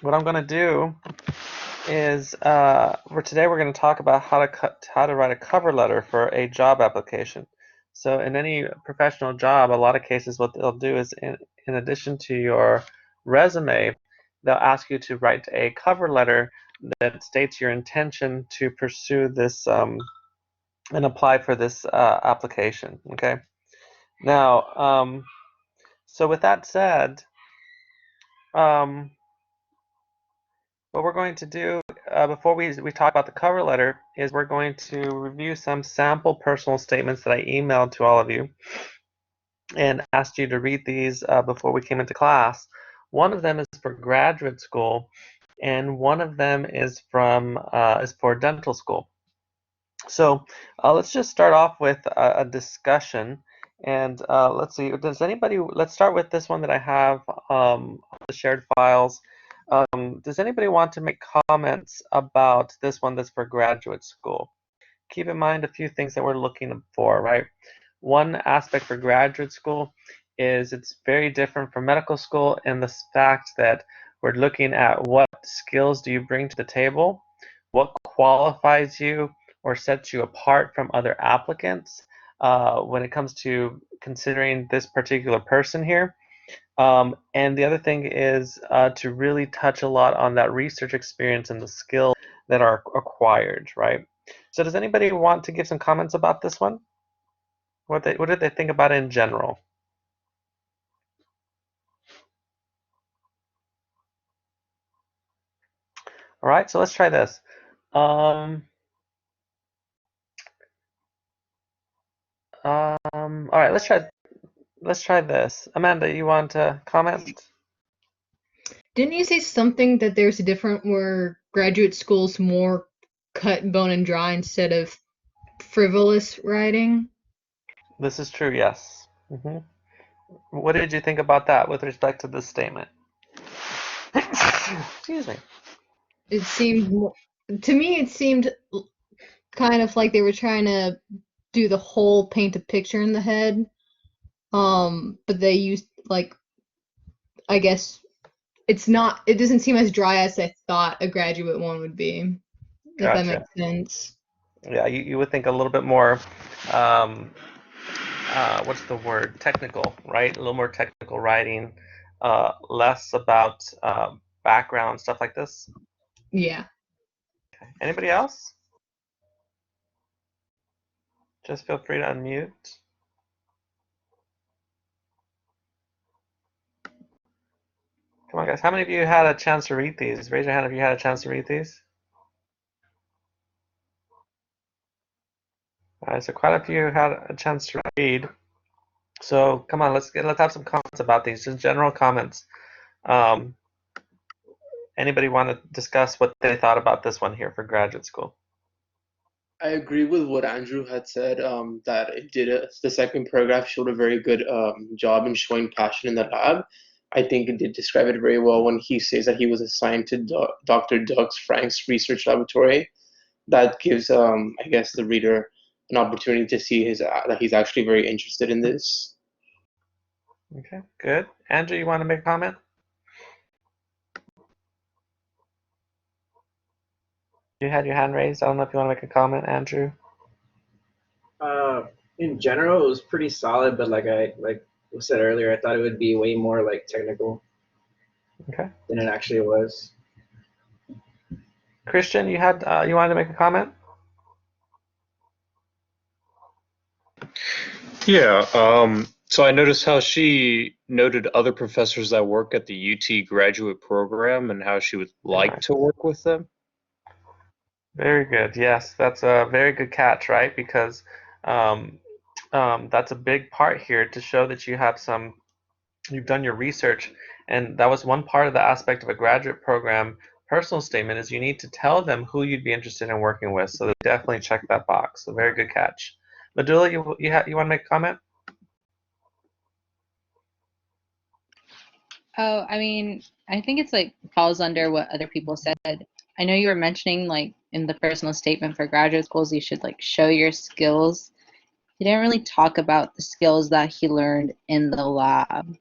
what I'm going to do is for today we're going to talk about how to write a cover letter for a job application. So in any professional job, a lot of cases what they'll do is in addition to your resume, they'll ask you to write a cover letter that states your intention to pursue this and apply for this application. Okay. Now, so with that said, um, what we're going to do before we talk about the cover letter is we're going to review some sample personal statements that I emailed to all of you and asked you to read these before we came into class. One of them is for graduate school, and one of them is for dental school. So let's just start off with a discussion, and let's see. Does anybody? Let's start with this one that I have on the shared files. Does anybody want to make comments about this one that's for graduate school? Keep in mind a few things that we're looking for, right? One aspect for graduate school is it's very different from medical school in the fact that we're looking at what skills do you bring to the table, what qualifies you or sets you apart from other applicants when it comes to considering this particular person here. And the other thing is to really touch a lot on that research experience and the skills that are acquired, right? So does anybody want to give some comments about this one? What did they think about it in general? All right, so let's try this. Um, all right, let's try this. Amanda, you want to comment? Didn't you say something that there's a different where graduate school's more cut, bone, and dry instead of frivolous writing? This is true, yes. What did you think about that with respect to this statement? Excuse me. It seemed, to me, it seemed kind of like they were trying to do the whole paint a picture in the head. But they used like I guess it doesn't seem as dry as I thought a graduate one would be, if that Gotcha. makes sense. Yeah, you would think a little bit more, um, what's the word? Technical, right? A little more technical writing, less about background, stuff like this. Yeah. Anybody else? Just feel free to unmute. Come on, guys. How many of you had a chance to read these? Raise your hand if you had a chance to read these. All right, so quite a few had a chance to read. So come on, let's have some comments about these. Just general comments. Um, Anybody want to discuss what they thought about this one here for graduate school? I agree with what Andrew had said, that the second paragraph showed a very good job in showing passion in the lab. I think it did describe it very well when he says that he was assigned to Dr. Doug Frank's research laboratory. That gives, I guess, the reader an opportunity to see that he's actually very interested in this. Okay, good. Andrew, you want to make a comment? You had your hand raised. I don't know if you want to make a comment, Andrew. Uh, in general, it was pretty solid, but like I said earlier, I thought it would be way more like technical Okay. than it actually was. Christian, you wanted to make a comment? Yeah, so I noticed how she noted other professors that work at the UT graduate program and how she would Very like nice. to work with them. Very good. Yes, that's a very good catch, right? Because um, that's a big part here to show that you've done your research, and that was one part of the aspect of a graduate program personal statement is you need to tell them who you'd be interested in working with. So they definitely check that box. So very good catch. Madula, you want to make a comment? Oh, I mean, I think it's like falls under what other people said. I know you were mentioning like in the personal statement for graduate schools, you should like show your skills. He didn't really talk about the skills that he learned in the lab.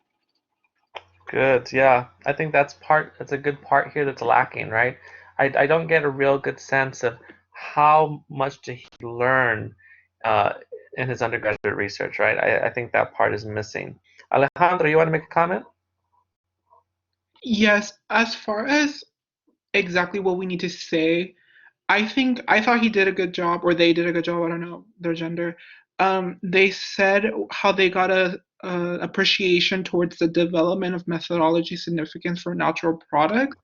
Good. Yeah. I think that's a good part here that's lacking, right? I don't get a real good sense of how much did he learn uh, in his undergraduate research, right? I think that part is missing. Alejandro, you want to make a comment? Yes, as far as exactly what we need to say, I thought he did a good job, or they did a good job. I don't know their gender. They said how they got a appreciation towards the development of methodology significance for natural products.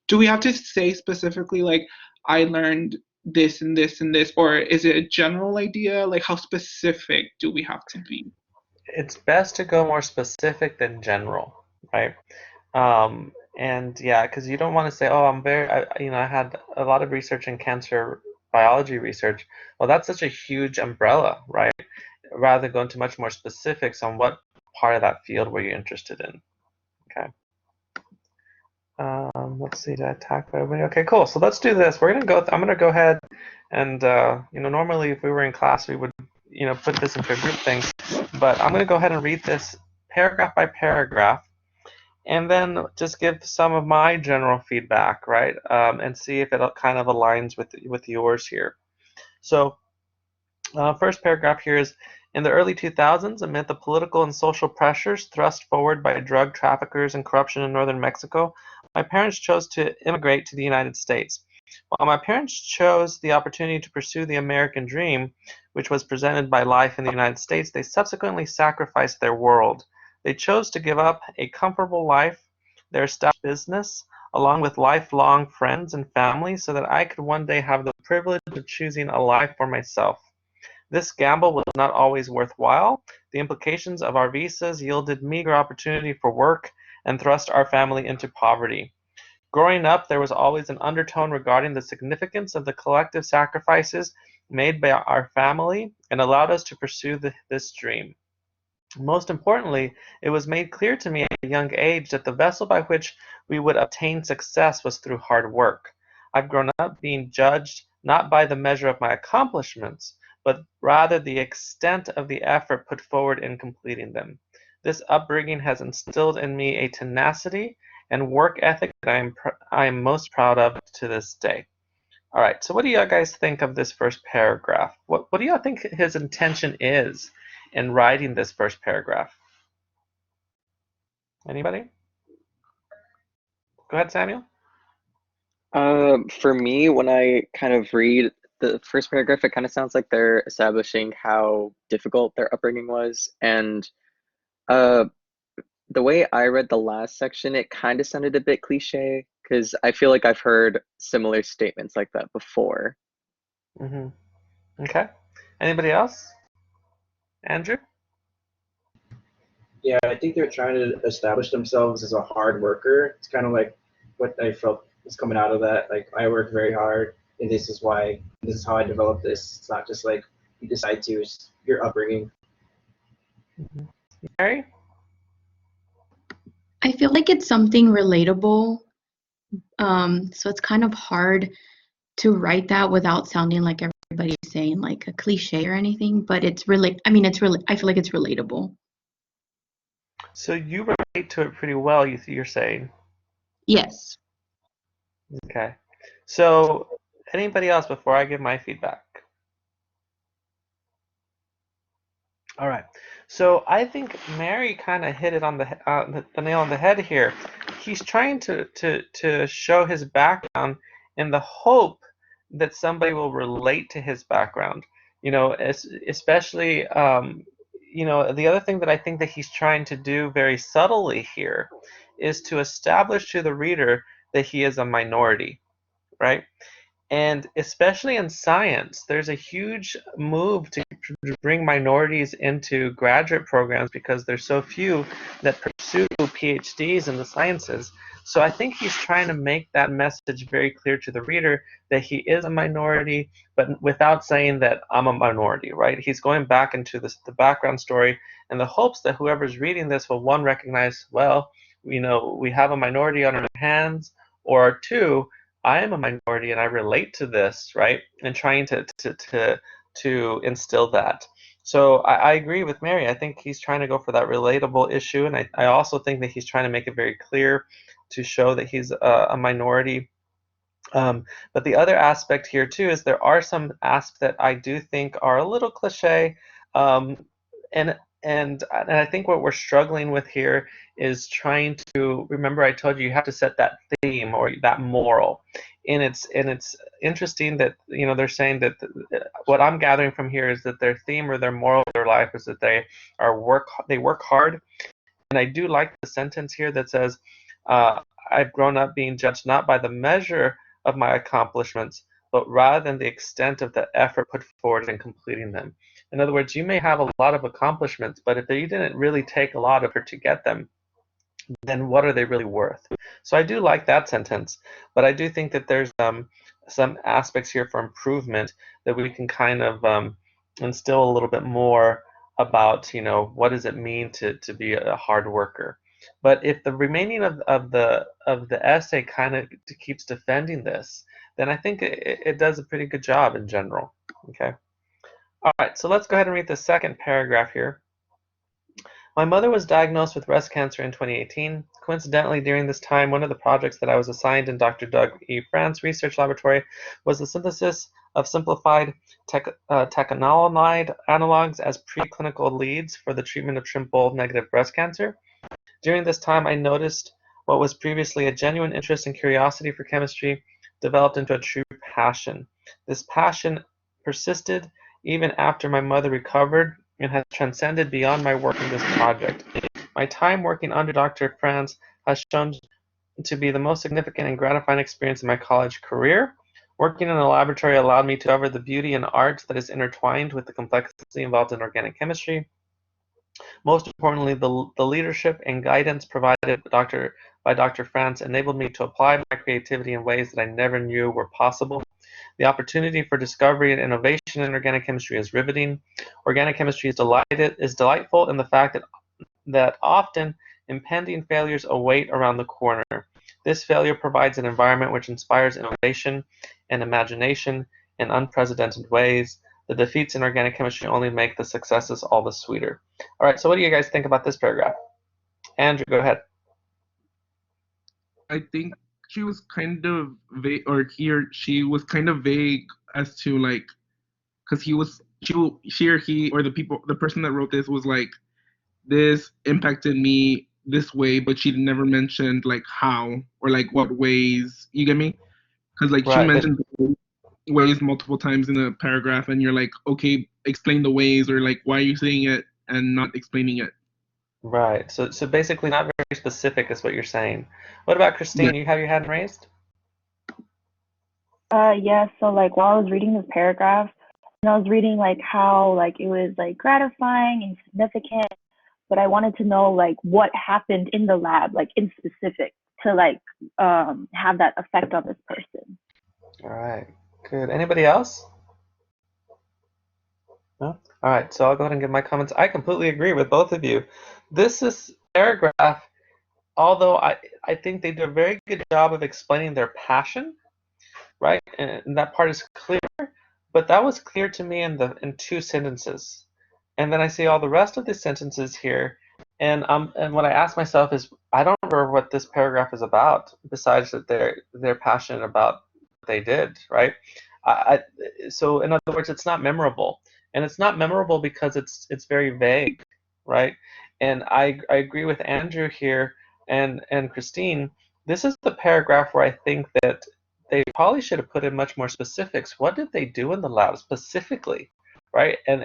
Do we have to say specifically like I learned this and this and this, or is it a general idea? Like how specific do we have to be? It's best to go more specific than general, right? And yeah, because you don't want to say, oh, I had a lot of research in cancer biology research. Well, that's such a huge umbrella, right? Rather than go into much more specifics on what part of that field were you interested in. Okay. Let's see, did I attack everybody? Okay, cool. So let's do this. I'm gonna go ahead and normally if we were in class we would put this into a group thing, but I'm gonna go ahead and read this paragraph by paragraph and then just give some of my general feedback, right? And see if it kind of aligns with yours here. So, first paragraph here is, in the early 2000s, amid the political and social pressures thrust forward by drug traffickers and corruption in northern Mexico, my parents chose to immigrate to the United States. While my parents chose the opportunity to pursue the American dream, which was presented by life in the United States, they subsequently sacrificed their world. They chose to give up a comfortable life, their established business, along with lifelong friends and family, so that I could one day have the privilege of choosing a life for myself. This gamble was not always worthwhile. The implications of our visas yielded meager opportunity for work and thrust our family into poverty. Growing up, there was always an undertone regarding the significance of the collective sacrifices made by our family and allowed us to pursue this dream. Most importantly, it was made clear to me at a young age that the vessel by which we would obtain success was through hard work. I've grown up being judged not by the measure of my accomplishments, but rather the extent of the effort put forward in completing them. This upbringing has instilled in me a tenacity and work ethic that I am most proud of to this day. All right, so what do you guys think of this first paragraph? What do you think his intention is in writing this first paragraph? Anybody? Go ahead, Samuel. For me, when I kind of read the first paragraph, it kind of sounds like they're establishing how difficult their upbringing was. And uh, the way I read the last section, it kind of sounded a bit cliche because I feel like I've heard similar statements like that before. Mm-hmm. Okay. Anybody else? Andrew? Yeah, I think they're trying to establish themselves as a hard worker. It's kind of like what I felt was coming out of that. Like, I work very hard, and this is why, this is how I developed this. It's not just like you decide to, it's your upbringing. Mm-hmm. Mary? I feel like it's something relatable. So it's kind of hard to write that without sounding like everybody's saying like a cliche or anything, but I feel like it's relatable. So you relate to it pretty well, you're saying. Yes. Okay. So anybody else before I give my feedback? All right. So I think Mary kind of hit it on the nail on the head here. He's trying to show his background in the hope that somebody will relate to his background. Especially the other thing that I think that he's trying to do very subtly here is to establish to the reader that he is a minority, right? And especially in science, there's a huge move to bring minorities into graduate programs because there's so few that pursue PhDs in the sciences. So I think he's trying to make that message very clear to the reader that he is a minority, but without saying that I'm a minority, right? He's going back into the background story in the hopes that whoever's reading this will, one, recognize, well, we have a minority on our hands, or two, I am a minority and I relate to this, right? And trying to instill that. So I agree with Mary. I think he's trying to go for that relatable issue, and I also think that he's trying to make it very clear to show that he's a minority. But the other aspect here too is there are some aspects that I do think are a little cliche, um, and and I think what we're struggling with here is trying to remember. I told you you have to set that theme or that moral, and it's interesting that they're saying that what I'm gathering from here is that their theme or their moral of their life is that they work hard, and I do like the sentence here that says, I've grown up being judged not by the measure of my accomplishments, but rather than the extent of the effort put forward in completing them. In other words, you may have a lot of accomplishments, but if you didn't really take a lot of effort to get them, then what are they really worth? So I do like that sentence, but I do think that there's some aspects here for improvement that we can kind of instill a little bit more about, what does it mean to be a hard worker. But if the remaining of the essay kind of keeps defending this, then I think it does a pretty good job in general. Okay. All right, so let's go ahead and read the second paragraph here. My mother was diagnosed with breast cancer in 2018. Coincidentally, during this time, one of the projects that I was assigned in Dr. Doug E. France Research Laboratory was the synthesis of simplified tecanolonide analogs as preclinical leads for the treatment of triple-negative breast cancer. During this time, I noticed what was previously a genuine interest and curiosity for chemistry developed into a true passion. This passion persisted even after my mother recovered and has transcended beyond my work in this project. My time working under Dr. France has shown to be the most significant and gratifying experience in my college career. Working in a laboratory allowed me to discover the beauty and art that is intertwined with the complexity involved in organic chemistry. Most importantly, the leadership and guidance provided by Dr. France enabled me to apply my creativity in ways that I never knew were possible. The opportunity for discovery and innovation in organic chemistry is riveting. Organic chemistry is delightful in the fact that often impending failures await around the corner. This failure provides an environment which inspires innovation and imagination in unprecedented ways. The defeats in organic chemistry only make the successes all the sweeter. All right, so what do you guys think about this paragraph? Andrew, go ahead. I think she was kind of vague, or she was kind of vague as to like, because she or he or the person that wrote this was like, this impacted me this way, but she never mentioned like how or like what ways. You get me? Because like she mentioned ways multiple times in a paragraph, and you're like, okay, explain the ways, or like, why are you saying it and not explaining it? Right. So basically not very specific is what you're saying. What about Christine? You have your hand raised? Yeah, so like while I was reading this paragraph, and I was reading like how like it was like gratifying and significant, but I wanted to know like what happened in the lab, like in specific, to like have that effect on this person. All right. Good. Anybody else? No? All right, so I'll go ahead and give my comments. I completely agree with both of you. This paragraph, although I think they do a very good job of explaining their passion, right? And that part is clear, but that was clear to me in two sentences. And then I see all the rest of the sentences here, and what I ask myself is, I don't remember what this paragraph is about, besides that they're passionate about what they did, right? So in other words, it's not memorable. And it's not memorable because it's very vague, right? And I agree with Andrew here and Christine. This is the paragraph where I think that they probably should have put in much more specifics. What did they do in the lab specifically, right? And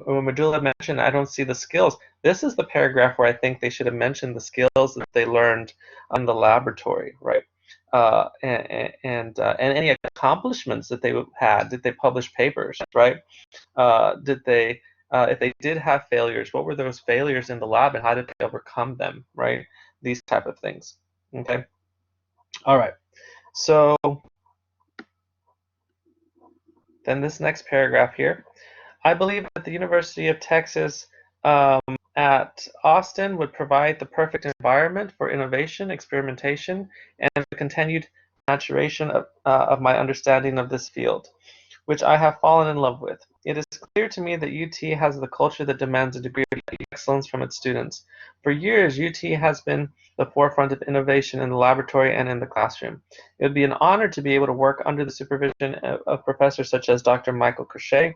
when Madula mentioned, I don't see the skills. This is the paragraph where I think they should have mentioned the skills that they learned on the laboratory, right? And any accomplishments that they had. Did they publish papers, right? Did they, if they did have failures, what were those failures in the lab and how did they overcome them, right? These type of things, okay? All right, so then this next paragraph here. I believe that the University of Texas at Austin would provide the perfect environment for innovation, experimentation, and the continued maturation of my understanding of this field, which I have fallen in love with. It is clear to me that UT has the culture that demands a degree of excellence from its students. For years, UT has been the forefront of innovation in the laboratory and in the classroom. It would be an honor to be able to work under the supervision of professors such as Dr. Michael Crochet,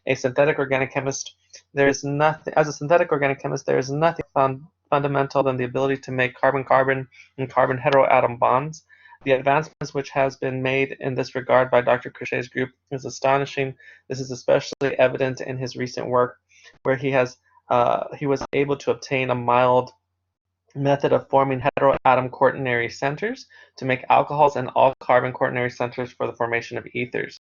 a synthetic organic chemist. There is nothing, as a synthetic organic chemist, there is nothing fundamental than the ability to make carbon-carbon and carbon heteroatom bonds. The advancements which has been made in this regard by Dr. Crochet's group is astonishing. This is especially evident in his recent work, where he was able to obtain a mild method of forming heteroatom quaternary centers to make alcohols and all carbon quaternary centers for the formation of ethers.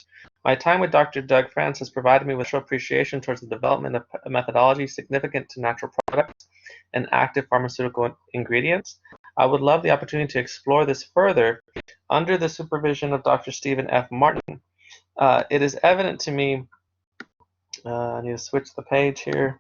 My time with Dr. Doug France has provided me with appreciation towards the development of a methodology significant to natural products and active pharmaceutical ingredients. I would love the opportunity to explore this further under the supervision of Dr. Stephen F. Martin. It is evident to me, I need to switch the page here.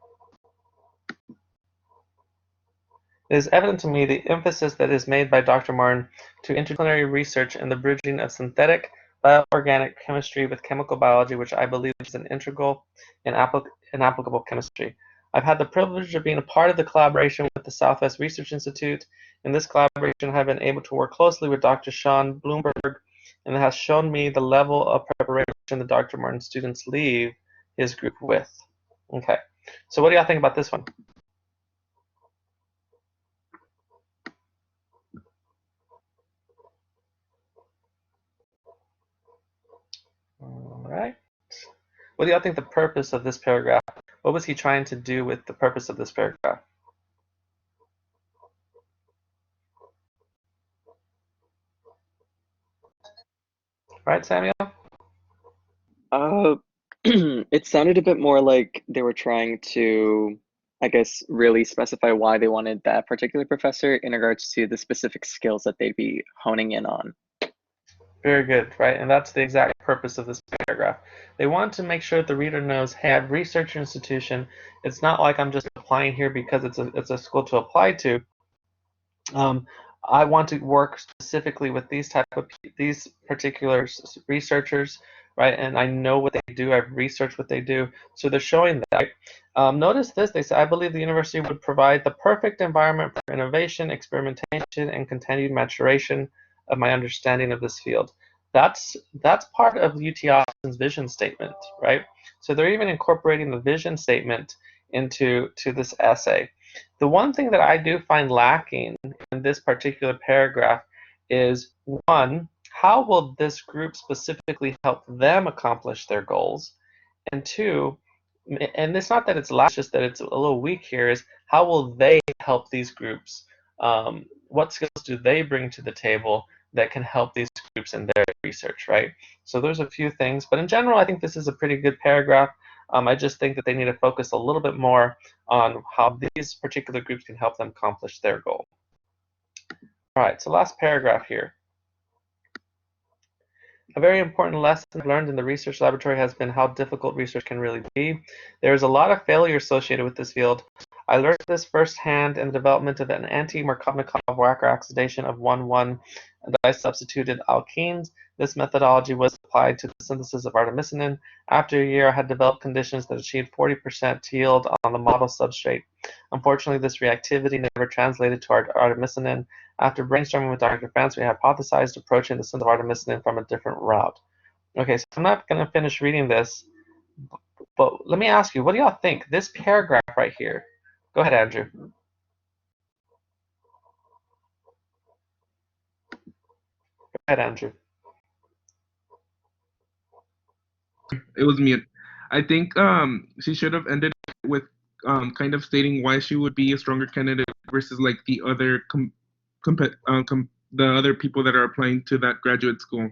It is evident to me the emphasis that is made by Dr. Martin to interdisciplinary research and the bridging of synthetic bioorganic chemistry with chemical biology, which I believe is an integral and applicable chemistry. I've had the privilege of being a part of the collaboration with the Southwest Research Institute. In this collaboration, I've been able to work closely with Dr. Sean Bloomberg, and it has shown me the level of preparation that Dr. Martin's students leave his group with. Okay, so what do y'all think about this one? All right. What do y'all think the purpose of this paragraph? What was he trying to do with the purpose of this paragraph? Right, Samuel? It sounded a bit more like they were trying to, I guess, really specify why they wanted that particular professor in regards to the specific skills that they'd be honing in on. Very good, right? And that's the exact purpose of this paragraph. They want to make sure that the reader knows, hey, I'm a research institution. It's not like I'm just applying here because it's a school to apply to. I want to work specifically with these particular researchers, right? And I know what they do. I've researched what they do. So they're showing that. Notice this. They say, I believe the university would provide the perfect environment for innovation, experimentation, and continued maturation of my understanding of this field. That's part of UT Austin's vision statement, right? So they're even incorporating the vision statement into this essay. The one thing that I do find lacking in this particular paragraph is, one, how will this group specifically help them accomplish their goals? And two, and it's not that it's last, just that it's a little weak here, is how will they help these groups? What skills do they bring to the table that can help these groups in their research, right? So there's a few things, but in general, I think this is a pretty good paragraph. I just think that they need to focus a little bit more on how these particular groups can help them accomplish their goal. All right, so last paragraph here. A very important lesson learned in the research laboratory has been how difficult research can really be. There is a lot of failure associated with this field. I learned this firsthand in the development of an anti-Markov-Walker oxidation of 1,1-disubstituted alkenes. This methodology was applied to the synthesis of artemisinin. After a year, I had developed conditions that achieved 40% yield on the model substrate. Unfortunately, this reactivity never translated to artemisinin. After brainstorming with Dr. France, we hypothesized approaching the synthesis of artemisinin from a different route. Okay, so I'm not going to finish reading this, but let me ask you, what do y'all think? This paragraph right here. Go ahead, Andrew. Go ahead, Andrew. It was mute. I think she should have ended with kind of stating why she would be a stronger candidate versus like the other the other people that are applying to that graduate school.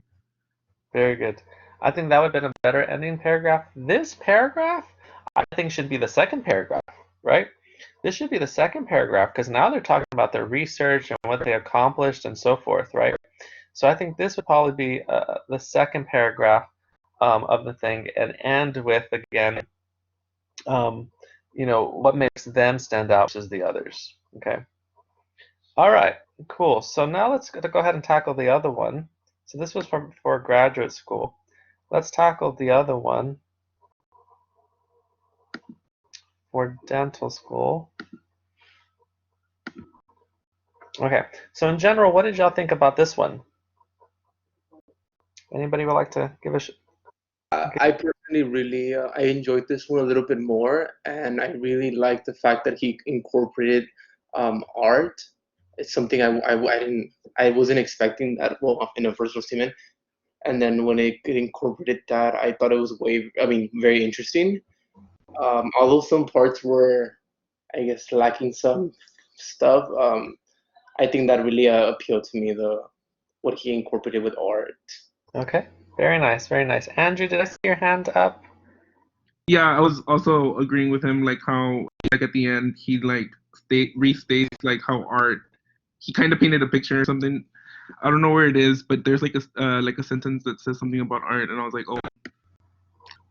Very good. I think that would have been a better ending paragraph. This paragraph, I think, should be the second paragraph, right? This should be the second paragraph because now they're talking about their research and what they accomplished and so forth, right? So I think this would probably be the second paragraph of the thing, and end with, again, what makes them stand out versus the others. Okay. All right, cool. So now let's go ahead and tackle the other one. So this was for graduate school. Let's tackle the other one. for dental school. Okay, so in general, what did y'all think about this one? Anybody would like to give a I personally really I enjoyed this one a little bit more, and I really like the fact that he incorporated art. It's something I wasn't expecting that, well, in a personal statement. And then when it incorporated that, I thought it was very interesting. Although some parts were, I guess, lacking some stuff, I think that really appealed to me, what he incorporated with art. Okay, very nice, very nice. Andrew, did I see your hand up? Yeah, I was also agreeing with him, like how, like at the end, he like restates like how art. He kind of painted a picture or something. I don't know where it is, but there's like a sentence that says something about art, and I was like, oh,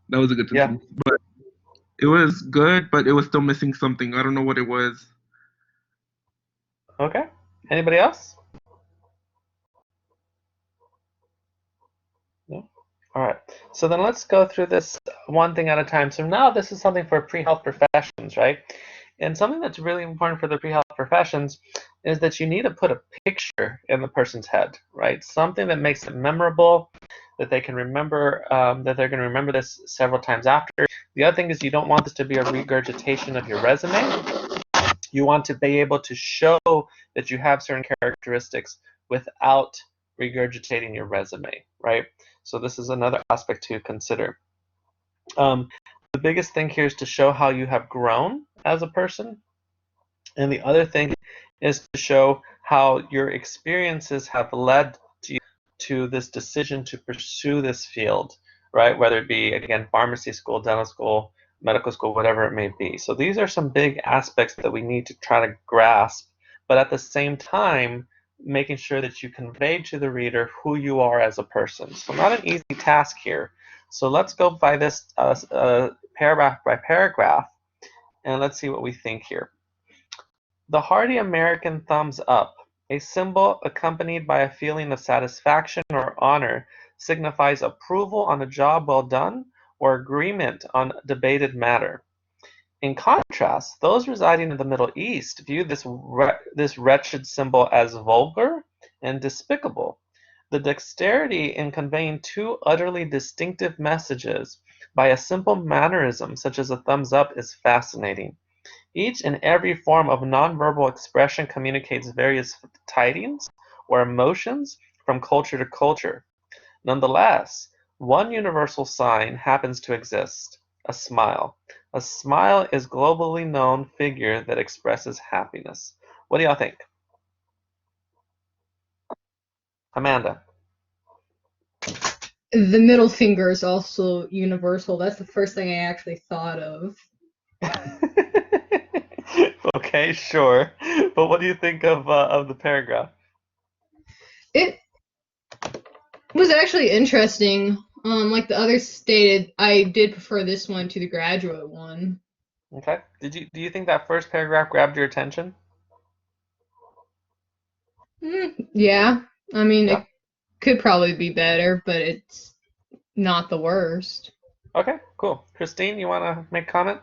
that was a good sentence. Yeah. But it was good, but it was still missing something. I don't know what it was. Okay. Anybody else? No? All right. So then let's go through this one thing at a time. So now this is something for pre-health professions, right? And something that's really important for the pre-health professions is that you need to put a picture in the person's head, right? Something that makes it memorable, that they can remember, that they're going to remember this several times after. The other thing is you don't want this to be a regurgitation of your resume. You want to be able to show that you have certain characteristics without regurgitating your resume, right? So this is another aspect to consider. The biggest thing here is to show how you have grown as a person. And the other thing is to show how your experiences have led to this decision to pursue this field, right? Whether it be, again, pharmacy school, dental school, medical school, whatever it may be. So these are some big aspects that we need to try to grasp, but at the same time, making sure that you convey to the reader who you are as a person. So not an easy task here. So let's go by this paragraph by paragraph, and let's see what we think here. The hearty American thumbs up, a symbol accompanied by a feeling of satisfaction or honor, signifies approval on a job well done or agreement on debated matter. In contrast, those residing in the Middle East view this wretched symbol as vulgar and despicable. The dexterity in conveying two utterly distinctive messages by a simple mannerism such as a thumbs up is fascinating. Each and every form of nonverbal expression communicates various tidings or emotions from culture to culture. Nonetheless, one universal sign happens to exist: a smile. A smile is a globally known figure that expresses happiness. What do y'all think? Amanda. The middle finger is also universal. That's the first thing I actually thought of. Okay, sure. But what do you think of the paragraph? It was actually interesting. Like the others stated, I did prefer this one to the graduate one. Okay. Do you think that first paragraph grabbed your attention? Yeah. I mean, Yeah. it could probably be better, but it's not the worst. Okay, cool. Christine, you want to make a comment?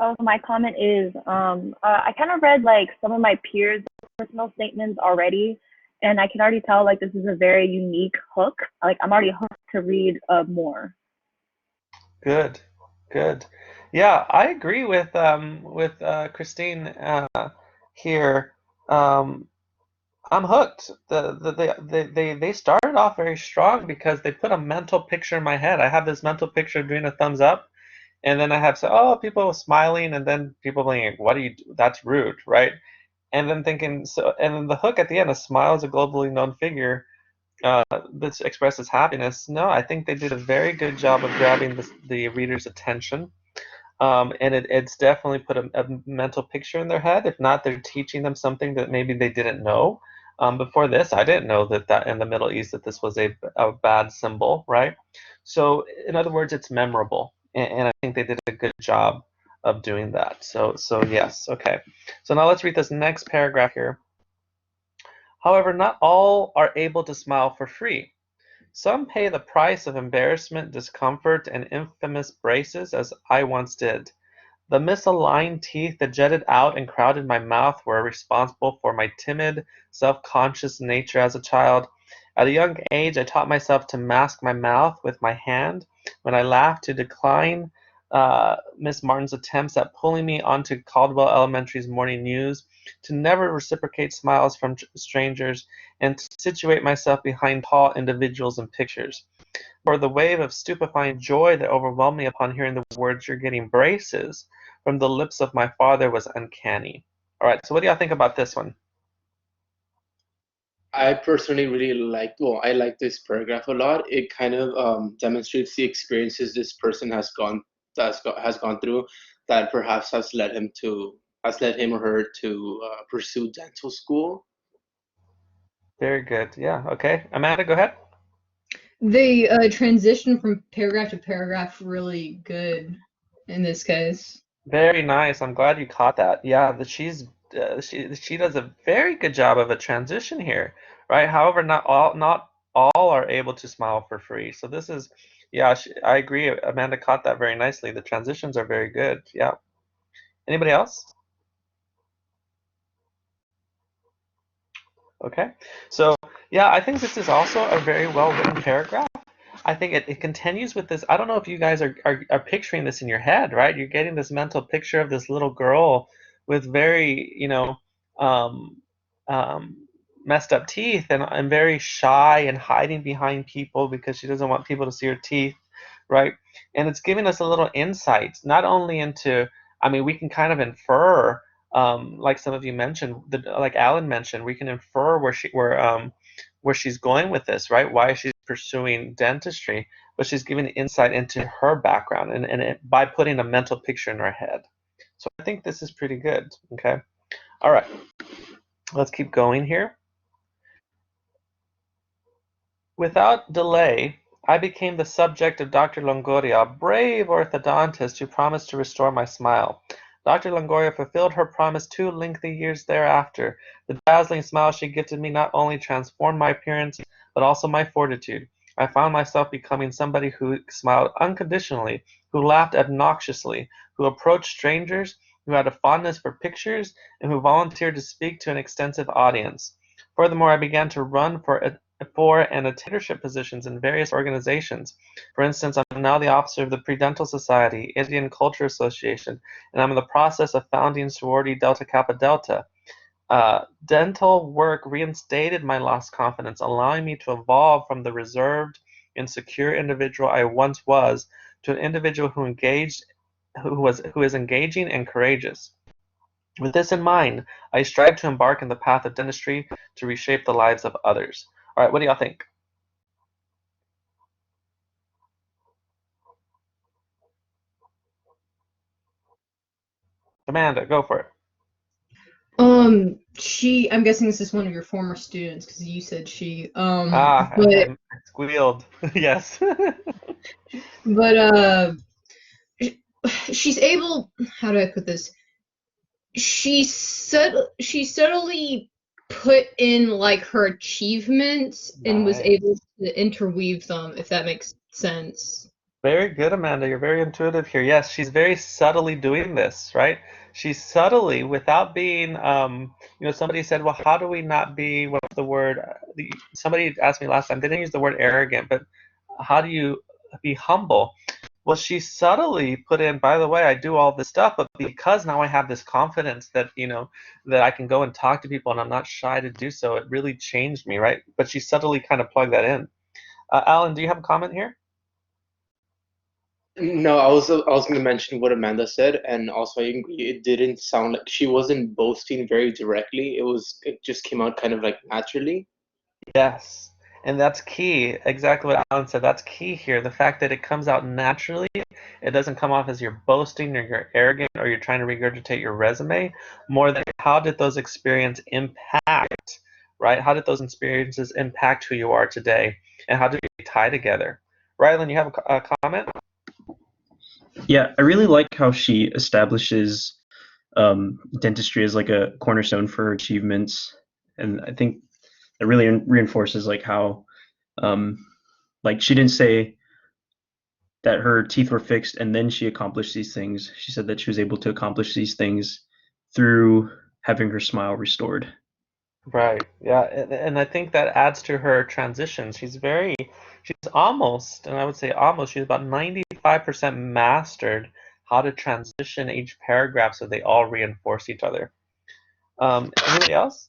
Oh, my comment is, I kind of read like some of my peers' personal statements already, and I can already tell like this is a very unique hook. Like I'm already hooked to read more. Good, good. Yeah, I agree with Christine here. I'm hooked. They started off very strong because they put a mental picture in my head. I have this mental picture of doing a thumbs up, and then I have people smiling, and then people being like, "What do you do? That's rude," right? And then thinking and then the hook at the end, a smile is a globally known figure that expresses happiness. No, I think they did a very good job of grabbing the reader's attention. And it's definitely put a mental picture in their head. If not, they're teaching them something that maybe they didn't know. Before this, I didn't know that in the Middle East that this was a bad symbol, right? So, in other words, it's memorable, and I think they did a good job of doing that. So yes, okay. So now let's read this next paragraph here. However, not all are able to smile for free. Some pay the price of embarrassment, discomfort, and infamous braces, as I once did. The misaligned teeth that jutted out and crowded my mouth were responsible for my timid, self-conscious nature as a child. At a young age, I taught myself to mask my mouth with my hand when I laughed, to decline Miss Martin's attempts at pulling me onto Caldwell Elementary's morning news, to never reciprocate smiles from strangers, and to situate myself behind tall individuals in pictures. For the wave of stupefying joy that overwhelmed me upon hearing the words, "You're getting braces," from the lips of my father was uncanny. All right, so what do y'all think about this one? I personally really like, well, I like this paragraph a lot. It kind of demonstrates the experiences this person has gone through that perhaps has led him or her to pursue dental school. Very good. Yeah, okay. Amanda, go ahead. The transition from paragraph to paragraph really good in this case. Very nice. I'm glad you caught that. Yeah, she does a very good job of a transition here, right? However, not all are able to smile for free. So this is, yeah, I agree. Amanda caught that very nicely. The transitions are very good. Yeah. Anybody else? Okay. So yeah, I think this is also a very well written paragraph. I think it continues with this. I don't know if you guys are picturing this in your head, right? You're getting this mental picture of this little girl with very, um, um, messed up teeth and very shy and hiding behind people because she doesn't want people to see her teeth, right? And it's giving us a little insight, not only into, I mean, we can kind of infer, like some of you mentioned, like Alan mentioned, we can infer where she's going with this, right? Why she's pursuing dentistry, but she's giving insight into her background by putting a mental picture in her head. So I think this is pretty good. Okay. All right. Let's keep going here. Without delay, I became the subject of Dr. Longoria, a brave orthodontist who promised to restore my smile. Dr. Longoria fulfilled her promise 2 lengthy years thereafter. The dazzling smile she gifted me not only transformed my appearance, but also my fortitude. I found myself becoming somebody who smiled unconditionally, who laughed obnoxiously, who approached strangers, who had a fondness for pictures, and who volunteered to speak to an extensive audience. Furthermore, I began to run for and attendantship positions in various organizations. For instance, I'm now the officer of the Pre-Dental Society, Indian Culture Association, and I'm in the process of founding sorority Delta Kappa Delta. Dental work reinstated my lost confidence, allowing me to evolve from the reserved, insecure individual I once was to an individual who is engaging and courageous. With this in mind, I strive to embark in the path of dentistry to reshape the lives of others. All right, what do y'all think? Amanda, go for it. I'm guessing this is one of your former students because you said she. I squealed. Yes. But she's able. How do I put this? She subtly put in like her achievements and was Nice. able to interweave them, if that makes sense. Very good, Amanda. You're very intuitive here. Yes, she's very subtly doing this, right? She's subtly, without being, somebody said, well, how do we not be, what's the word? Somebody asked me last time, they didn't use the word arrogant, but how do you be humble? Well, she subtly put in, by the way, I do all this stuff, but because now I have this confidence that, that I can go and talk to people and I'm not shy to do so, it really changed me, right? But she subtly kind of plugged that in. Alan, do you have a comment here? No, I was going to mention what Amanda said, and also I agree. It didn't sound like she wasn't boasting very directly. It just came out kind of like naturally. Yes, and that's key. Exactly what Alan said. That's key here. The fact that it comes out naturally, it doesn't come off as you're boasting or you're arrogant or you're trying to regurgitate your resume. More than how did those experiences impact, right? How did those experiences impact who you are today, and how do they tie together? Rylan, you have a comment? Yeah, I really like how she establishes dentistry as like a cornerstone for achievements, and I think it really reinforces like how Like she didn't say that her teeth were fixed and then she accomplished these things. She said that she was able to accomplish these things through having her smile restored. Right. Yeah. And I think that adds to her transition. She's almost, and I would say almost, she's about 95% mastered how to transition each paragraph so they all reinforce each other. Anybody else?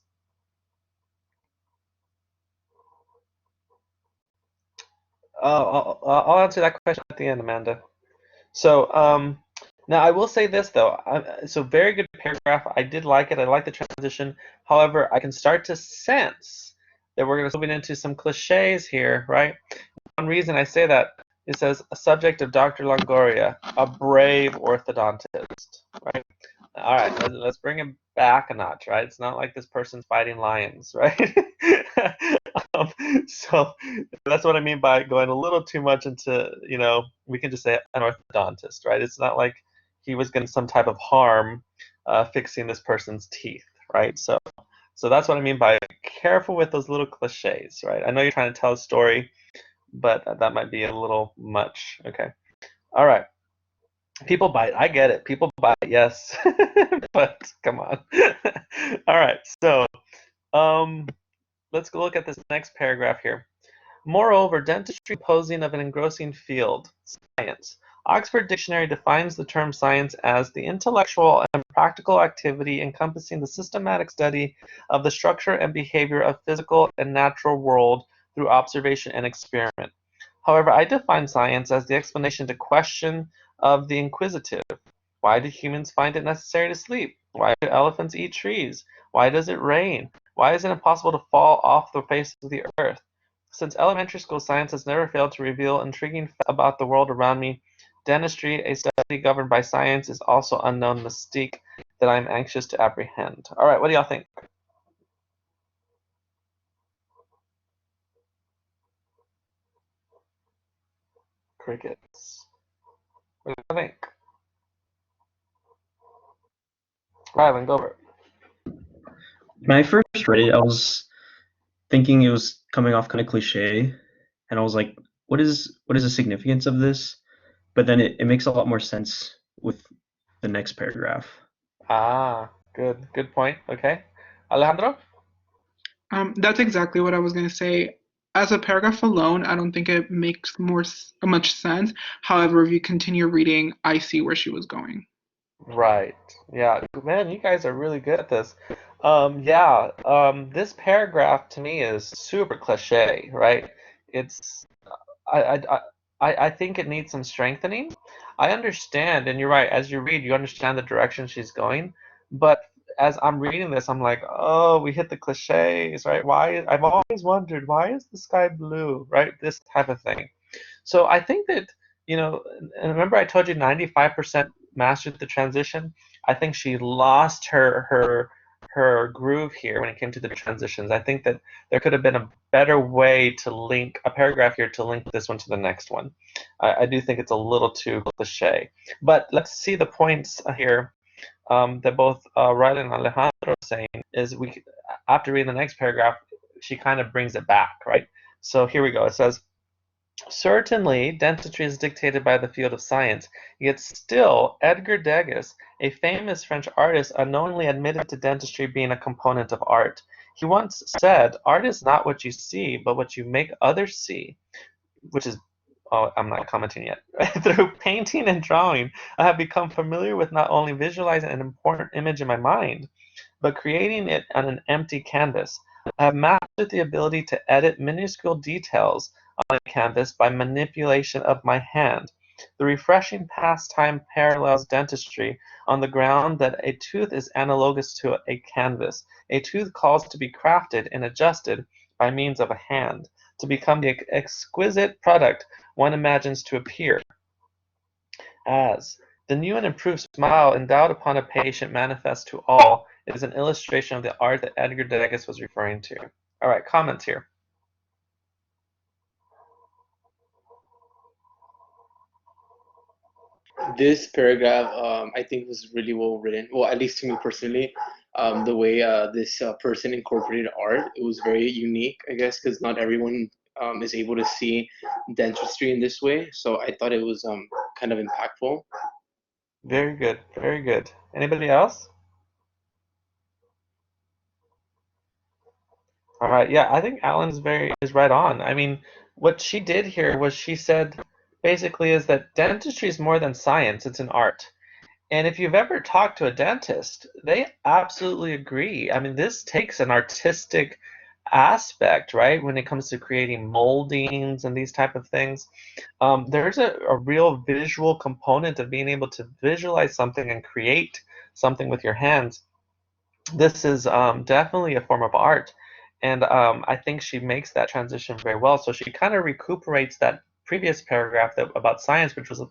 I'll answer that question at the end, Amanda. So now I will say this though. So very good paragraph. I did like it. I like the transition. However, I can start to sense that we're going to move into some cliches here, right? One reason I say that, it says a subject of Dr. Longoria, a brave orthodontist, right? All right, let's bring it back a notch, right? It's not like this person's fighting lions, right? So that's what I mean by going a little too much into, we can just say an orthodontist, right? It's not like he was getting some type of harm fixing this person's teeth, right? So that's what I mean by careful with those little cliches, right? I know you're trying to tell a story, but that might be a little much. Okay. All right. People bite. I get it. People bite. Yes. But come on. All right. So let's go look at this next paragraph here. Moreover, dentistry posing of an engrossing field, science. Oxford Dictionary defines the term science as the intellectual and practical activity encompassing the systematic study of the structure and behavior of physical and natural world through observation and experiment. However, I define science as the explanation to question of the inquisitive. Why do humans find it necessary to sleep? Why do elephants eat trees? Why does it rain? Why is it impossible to fall off the face of the earth? Since elementary school science has never failed to reveal intriguing facts about the world around me, dentistry, a study governed by science, is also unknown mystique that I am anxious to apprehend. All right, what do y'all think? Crickets. What do you think? Rylan, go over it. When I first read it, I was thinking it was coming off kind of cliche, and I was like, what is the significance of this? But then it makes a lot more sense with the next paragraph. Ah, good point. Okay. Alejandro? That's exactly what I was going to say. As a paragraph alone, I don't think it makes much sense. However, if you continue reading, I see where she was going. Right. Yeah. Man, you guys are really good at this. This paragraph to me is super cliche, right? It's I think it needs some strengthening. I understand, and you're right, as you read, you understand the direction she's going, but as I'm reading this, I'm like, oh, we hit the cliches, right? I've always wondered, why is the sky blue, right? This type of thing. So I think that, and remember I told you 95% mastered the transition. I think she lost her groove here when it came to the transitions. I think that there could have been a better way to link a paragraph here to link this one to the next one. I do think it's a little too cliche. But let's see the points here that both Riley and Alejandro are saying is after reading the next paragraph, she kind of brings it back, right? So here we go. It says, certainly, dentistry is dictated by the field of science, yet still, Edgar Degas, a famous French artist, unknowingly admitted to dentistry being a component of art. He once said, art is not what you see, but what you make others see, which is, oh, I'm not commenting yet. Through painting and drawing, I have become familiar with not only visualizing an important image in my mind, but creating it on an empty canvas. I have mastered the ability to edit minuscule details on a canvas by manipulation of my hand. The refreshing pastime parallels dentistry on the ground that a tooth is analogous to a canvas. A tooth calls to be crafted and adjusted by means of a hand, to become the exquisite product one imagines to appear as. The new and improved smile endowed upon a patient manifest to all is an illustration of the art that Edgar Degas was referring to. All right, comments here. This paragraph, I think, was really well written. Well, at least to me personally, the way this person incorporated art, it was very unique, I guess, because not everyone is able to see dentistry in this way. So I thought it was kind of impactful. Very good, very good. Anybody else? All right, yeah, I think Alan is right on. I mean, what she did here was she said basically is that dentistry is more than science, it's an art. And if you've ever talked to a dentist, they absolutely agree. I mean, this takes an artistic aspect, right? When it comes to creating moldings and these type of things. There's a real visual component of being able to visualize something and create something with your hands. This is definitely a form of art. And I think she makes that transition very well. So she kind of recuperates that previous paragraph about science, which was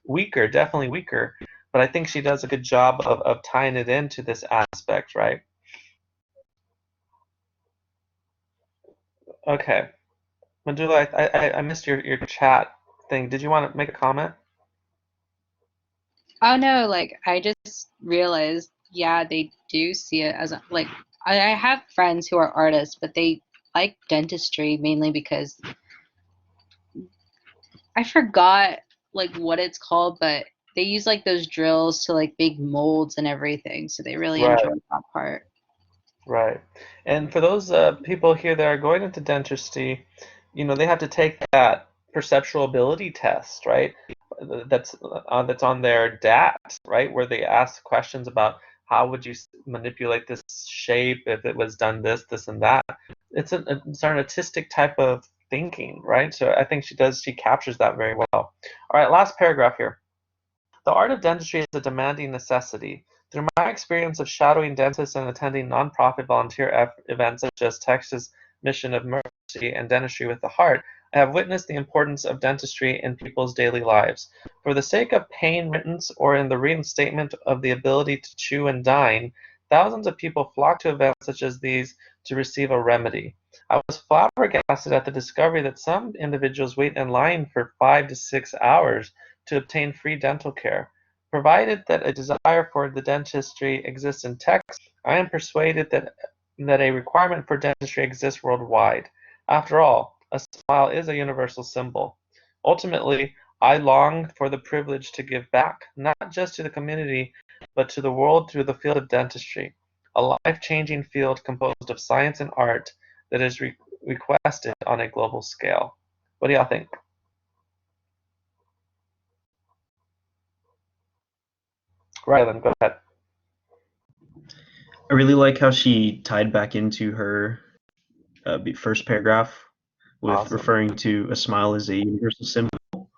weaker, definitely weaker. But I think she does a good job of tying it into this aspect, right? Okay. Mandula, I missed your chat thing. Did you want to make a comment? Oh no, like I just realized, yeah, they do see it as like I have friends who are artists, but they like dentistry mainly because I forgot like what it's called, but they use like those drills to like big molds and everything, so they really Right. enjoy that part. Right. And for those people here that are going into dentistry, they have to take that perceptual ability test, right? That's on their DAT, right? Where they ask questions about how would you manipulate this shape if it was done this, this, and that. It's an artistic type of thinking, right? So I think she captures that very well. All right, last paragraph here. The art of dentistry is a demanding necessity. Through my experience of shadowing dentists and attending nonprofit volunteer events such as Texas Mission of Mercy and Dentistry with the Heart, I have witnessed the importance of dentistry in people's daily lives. For the sake of pain mittance or in the reinstatement of the ability to chew and dine, thousands of people flock to events such as these to receive a remedy. I was flabbergasted at the discovery that some individuals wait in line for 5 to 6 hours to obtain free dental care. Provided that a desire for the dentistry exists in Texas, I am persuaded that a requirement for dentistry exists worldwide. After all, a smile is a universal symbol. Ultimately, I long for the privilege to give back, not just to the community, but to the world through the field of dentistry, a life-changing field composed of science and art that is requested on a global scale. What do y'all think? Rylan, go ahead. I really like how she tied back into her first paragraph with Awesome. referring to a smile as a universal symbol,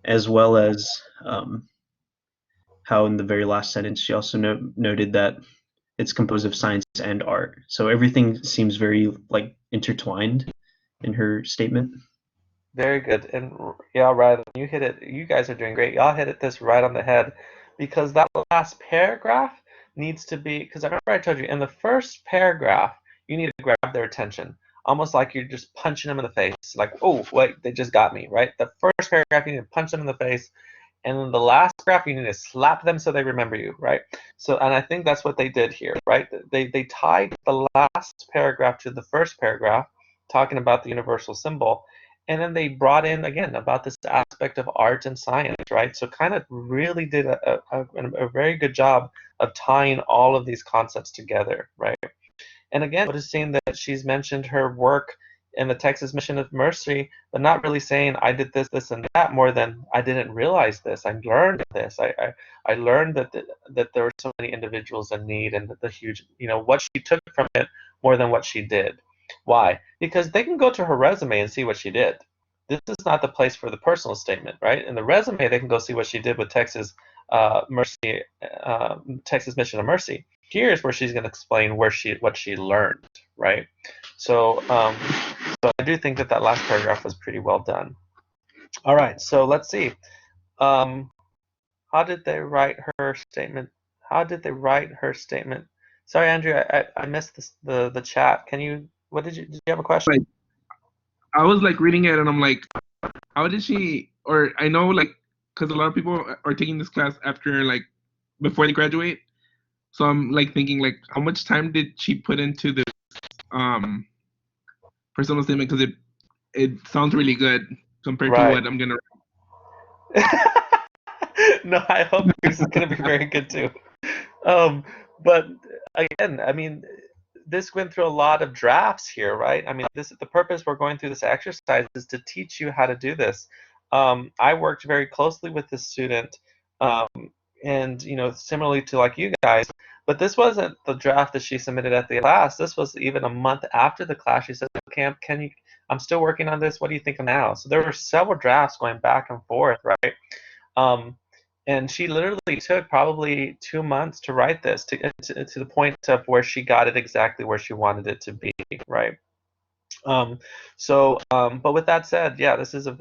as well as how in the very last sentence she also noted that it's composed of science and art. So everything seems very intertwined in her statement. Very good. And yeah, Rylan, you hit it. You guys are doing great. Y'all hit this right on the head, because that last paragraph needs to be, because I remember I told you in the first paragraph, you need to grab their attention, almost like you're just punching them in the face. Like, oh, wait, they just got me, right? The first paragraph, you need to punch them in the face. And then the last paragraph, you need to slap them so they remember you, right? So, and I think that's what they did here, right? They tied the last paragraph to the first paragraph, talking about the universal symbol. And then they brought in, again, about this aspect of art and science, right? So kind of really did a very good job of tying all of these concepts together, right? And again, noticing that she's mentioned her work in the Texas Mission of Mercy, but not really saying I did this, this, and that, more than I didn't realize this. I learned this. I learned that there were so many individuals in need, and the huge, what she took from it more than what she did. Why? Because they can go to her resume and see what she did. This is not the place for the personal statement, right? In the resume, they can go see what she did with Texas Texas Mission of Mercy. Here's where she's going to explain what she learned, right? So, so I do think that last paragraph was pretty well done. All right, so let's see. How did they write her statement? Sorry, Andrew, I missed the chat. Did you have a question? I was reading it and I'm like, how did she, or I know because a lot of people are taking this class after before they graduate. So I'm thinking how much time did she put into this personal statement? Because it sounds really good compared to Right. what I'm gonna. No, I hope yours is going to be very good too. But again, I mean, this went through a lot of drafts here, right? I mean, the purpose we're going through this exercise is to teach you how to do this. I worked very closely with this student, um, and similarly to like you guys, but this wasn't the draft that she submitted at the class. This was even a month after the class. She said, "Camp, can you? I'm still working on this. What do you think now?" So there were several drafts going back and forth, right? Um, and she literally took probably 2 months to write this to the point of where she got it exactly where she wanted it to be, right? But with that said, yeah,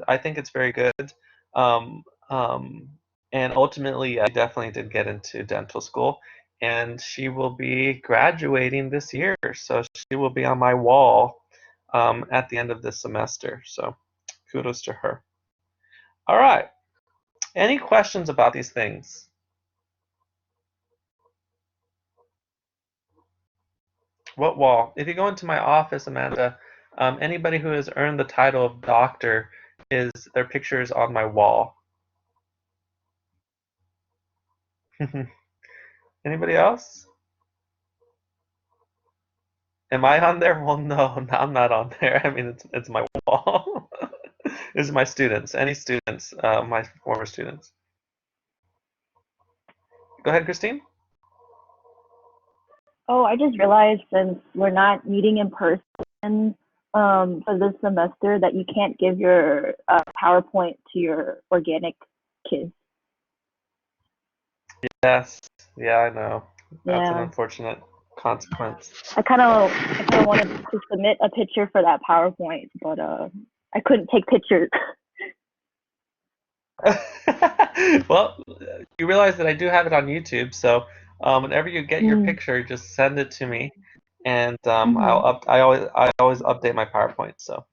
I think it's very good. Um, um, and ultimately, I definitely did get into dental school, and she will be graduating this year, so she will be on my wall at the end of this semester. So kudos to her. All right. Any questions about these things? What wall? If you go into my office, Amanda, anybody who has earned the title of doctor their picture is on my wall. Anybody else? Am I on there? Well, no, I'm not on there. I mean, it's my wall. This is my students. Any students, my former students. Go ahead, Christine. Oh, I just realized since we're not meeting in person for this semester that you can't give your PowerPoint to your organic kids. Yes. Yeah, I know. That's an Yeah. unfortunate consequence. I kind of wanted to submit a picture for that PowerPoint, but I couldn't take pictures. Well, you realize that I do have it on YouTube, so whenever you get your picture, just send it to me, and I always update my PowerPoint. So,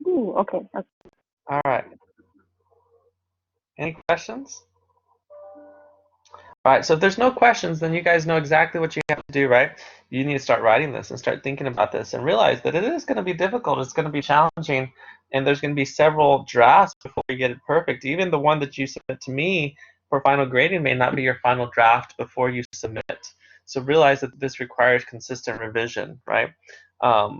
Ooh, okay. all right. Any questions? All right. So if there's no questions, then you guys know exactly what you have to do, right? You need to start writing this and start thinking about this, and realize that it is going to be difficult. It's going to be challenging, and there's going to be several drafts before you get it perfect. Even the one that you submit to me for final grading may not be your final draft before you submit. So realize that this requires consistent revision, right? But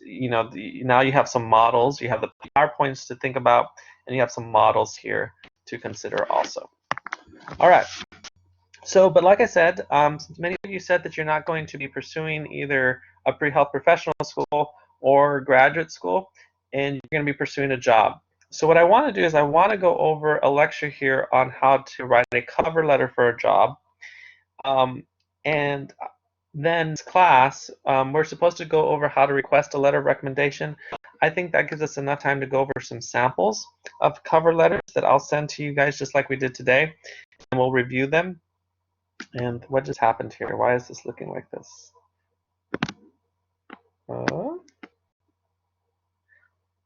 now you have some models. You have the PowerPoints to think about, and you have some models here to consider also. All right. So, but like I said, many of you said that you're not going to be pursuing either a pre-health professional school or graduate school, and you're going to be pursuing a job. So what I want to do is I want to go over a lecture here on how to write a cover letter for a job. And then class, we're supposed to go over how to request a letter of recommendation. I think that gives us enough time to go over some samples of cover letters that I'll send to you guys just like we did today, and we'll review them. And what just happened here? Why is this looking like this?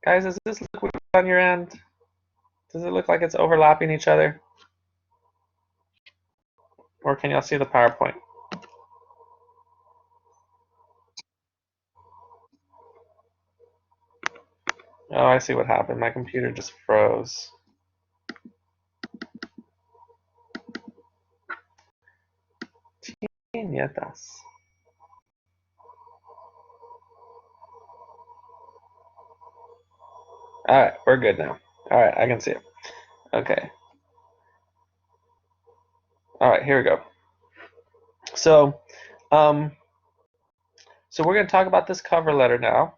Guys, does this look weird on your end? Does it look like it's overlapping each other? Or can y'all see the PowerPoint? Oh, I see what happened. My computer just froze. Nietas. All right, we're good now. All right, I can see it. Okay. All right, here we go. So, we're going to talk about this cover letter now,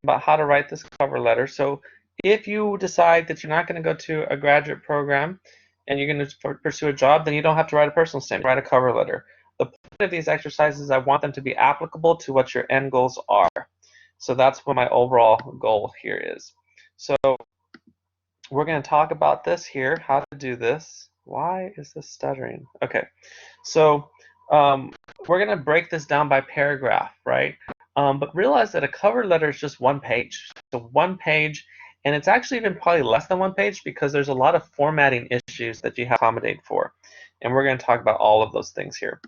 about how to write this cover letter. So if you decide that you're not going to go to a graduate program and you're going to pursue a job, then you don't have to write a personal statement, write a cover letter. The point of these exercises, I want them to be applicable to what your end goals are. So that's what my overall goal here is. So we're going to talk about this here, how to do this. Why is this stuttering? Okay, so we're going to break this down by paragraph, right? But realize that a cover letter is just one page. So one page, and it's actually even probably less than one page because there's a lot of formatting issues that you have to accommodate for. And we're going to talk about all of those things here.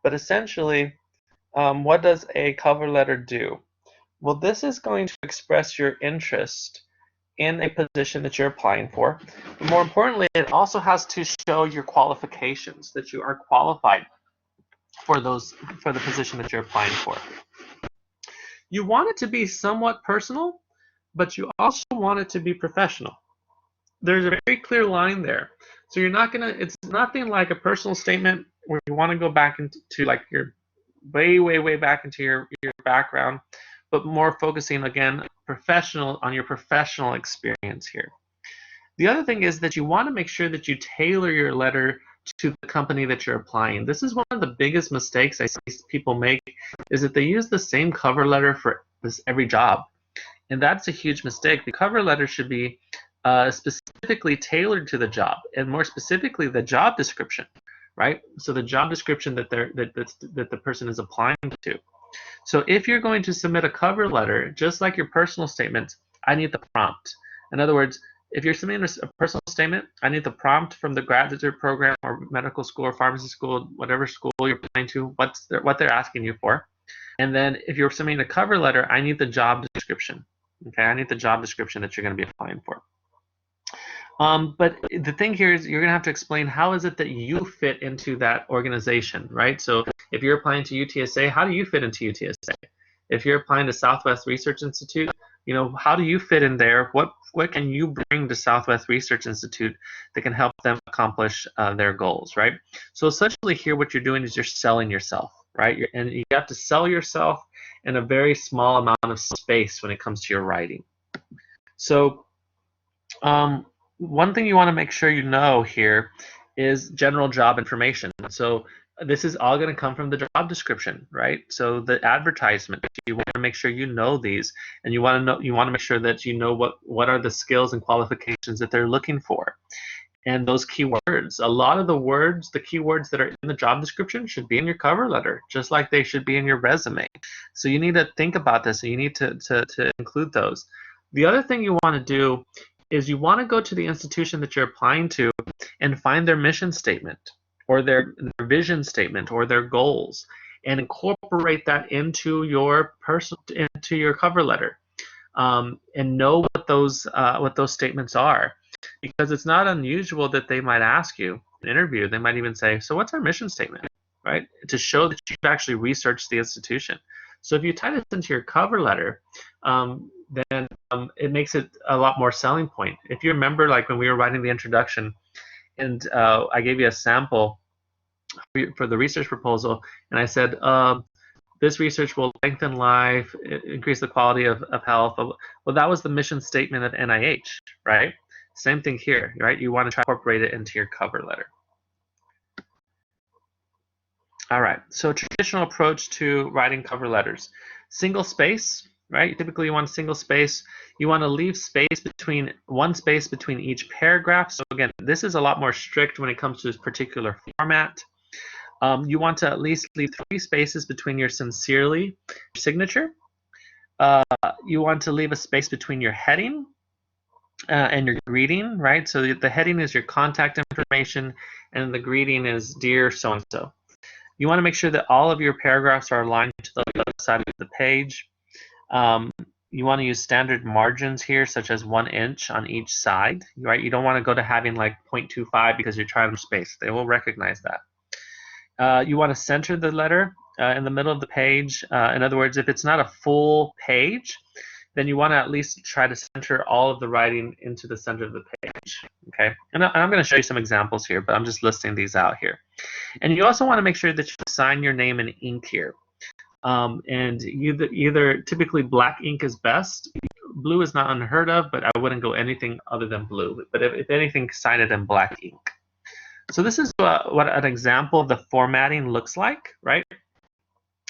But essentially, what does a cover letter do? Well, this is going to express your interest in a position that you're applying for. But more importantly, it also has to show your qualifications, that you are qualified for the position that you're applying for. You want it to be somewhat personal, but you also want it to be professional. There's a very clear line there. So you're not gonna, it's nothing like a personal statement where you want to go back into like your way back into your background, but more focusing again on your professional experience here. The other thing is that you want to make sure that you tailor your letter to the company that you're applying. This is one of the biggest mistakes I see people make, is that they use the same cover letter for every job. And that's a huge mistake. The cover letter should be specifically tailored to the job, and more specifically the job description, right? So the job description that the person is applying to. So if you're going to submit a cover letter, just like your personal statement, I need the prompt. In other words, if you're submitting a personal statement, I need the prompt from the graduate program or medical school or pharmacy school, whatever school you're applying to, what they're asking you for. And then if you're submitting a cover letter, I need the job description. Okay, I need the job description that you're going to be applying for. But the thing here is you're going to have to explain how is it that you fit into that organization, right? So if you're applying to UTSA, how do you fit into UTSA? If you're applying to Southwest Research Institute, you know, how do you fit in there? What can you bring to Southwest Research Institute that can help them accomplish their goals, right? So essentially here what you're doing is you're selling yourself, right? And you have to sell yourself in a very small amount of space when it comes to your writing. So one thing you want to make sure you know here is general job information. So this is all going to come from the job description, right? So the advertisement, you want to make sure you know these, and you want to make sure that you know what are the skills and qualifications that they're looking for. And those keywords, a lot of the keywords that are in the job description should be in your cover letter, just like they should be in your resume. So you need to think about this, and you need to include those. The other thing you want to do is you want to go to the institution that you're applying to and find their mission statement or their vision statement or their goals, and incorporate that into your cover letter, and know what those statements are, because it's not unusual that they might ask you in an interview. They might even say, "So what's our mission statement?" Right? To show that you've actually researched the institution. So if you tie this into your cover letter, then it makes it a lot more selling point. If you remember, like when we were writing the introduction, and I gave you a sample for the research proposal, and I said, this research will lengthen life, increase the quality of health. Well, that was the mission statement of NIH, right? Same thing here, right? You want to try to incorporate it into your cover letter. All right, so traditional approach to writing cover letters. Single space, right? Typically you want a single space. You want to leave one space between each paragraph. So again, this is a lot more strict when it comes to this particular format. You want to at least leave 3 spaces between your sincerely signature. You want to leave a space between your heading and your greeting, right? So the heading is your contact information, and the greeting is "Dear so-and-so." You want to make sure that all of your paragraphs are aligned to the left side of the page. You want to use standard margins here, such as 1 inch on each side, right? You don't want to go to having like 0.25 because you're trying to space. They will recognize that. You want to center the letter in the middle of the page. In other words, if it's not a full page, then you want to at least try to center all of the writing into the center of the page, okay? And I'm going to show you some examples here, but I'm just listing these out here. And you also want to make sure that you sign your name in ink here. And either typically black ink is best. Blue is not unheard of, but I wouldn't go anything other than blue. But if anything, sign it in black ink. So this is what an example of the formatting looks like, right?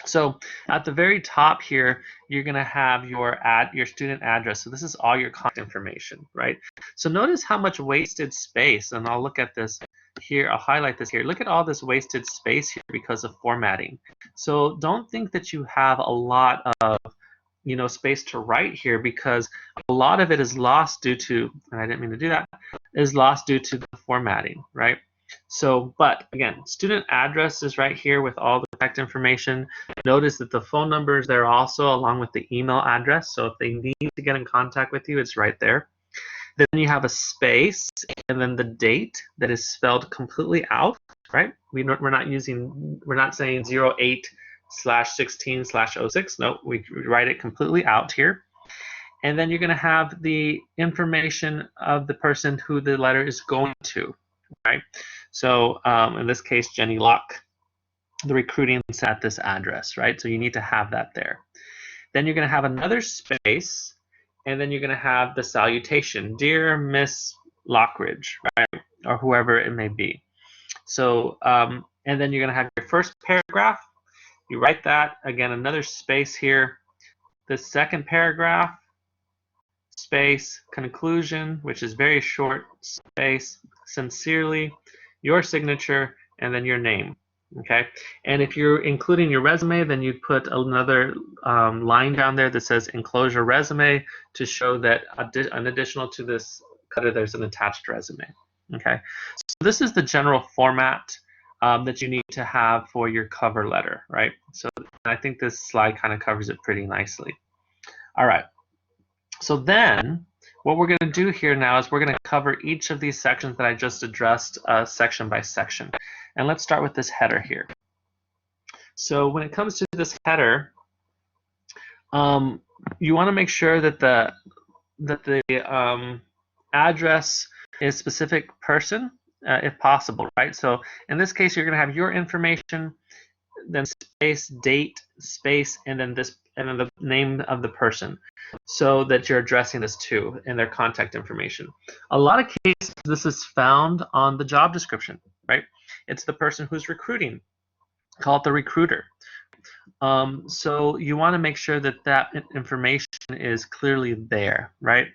So at the very top here, you're going to have your student address. So this is all your contact information, right? So notice how much wasted space, and I'll look at this here. I'll highlight this here. Look at all this wasted space here because of formatting. So don't think that you have a lot of space to write here, because a lot of it is lost due to, and I didn't mean to do that, is lost due to the formatting, right? So, but again, student address is right here with all the contact information. Notice that the phone number is there also, along with the email address. So if they need to get in contact with you, it's right there. Then you have a space and then the date that is spelled completely out, right? We're not saying 08/16/06. No, we write it completely out here. And then you're going to have the information of the person who the letter is going to, right? So in this case, Jenny Locke, the recruiting is at this address, right? So you need to have that there. Then you're going to have another space, and then you're going to have the salutation, Dear Miss Lockridge, right? Or whoever it may be. So, and then you're going to have your first paragraph. You write that, again, another space here. The second paragraph, space, conclusion, which is very short, space, sincerely, your signature, and then your name. Okay, and if you're including your resume, then you'd put another line down there that says enclose your resume to show that an additional to this cutter, there's an attached resume. Okay, so this is the general format that you need to have for your cover letter, right? So I think this slide kind of covers it pretty nicely. All right, so then what we're going to do here now is we're going to cover each of these sections that I just addressed section by section. And let's start with this header here. So when it comes to this header, you want to make sure that the address is specific person, if possible, right? So in this case, you're going to have your information, then space, date, space, and then the name of the person, so that you're addressing this to and their contact information. A lot of cases, this is found on the job description, right? It's the person who's recruiting. Call it the recruiter. So you want to make sure that that information is clearly there, right?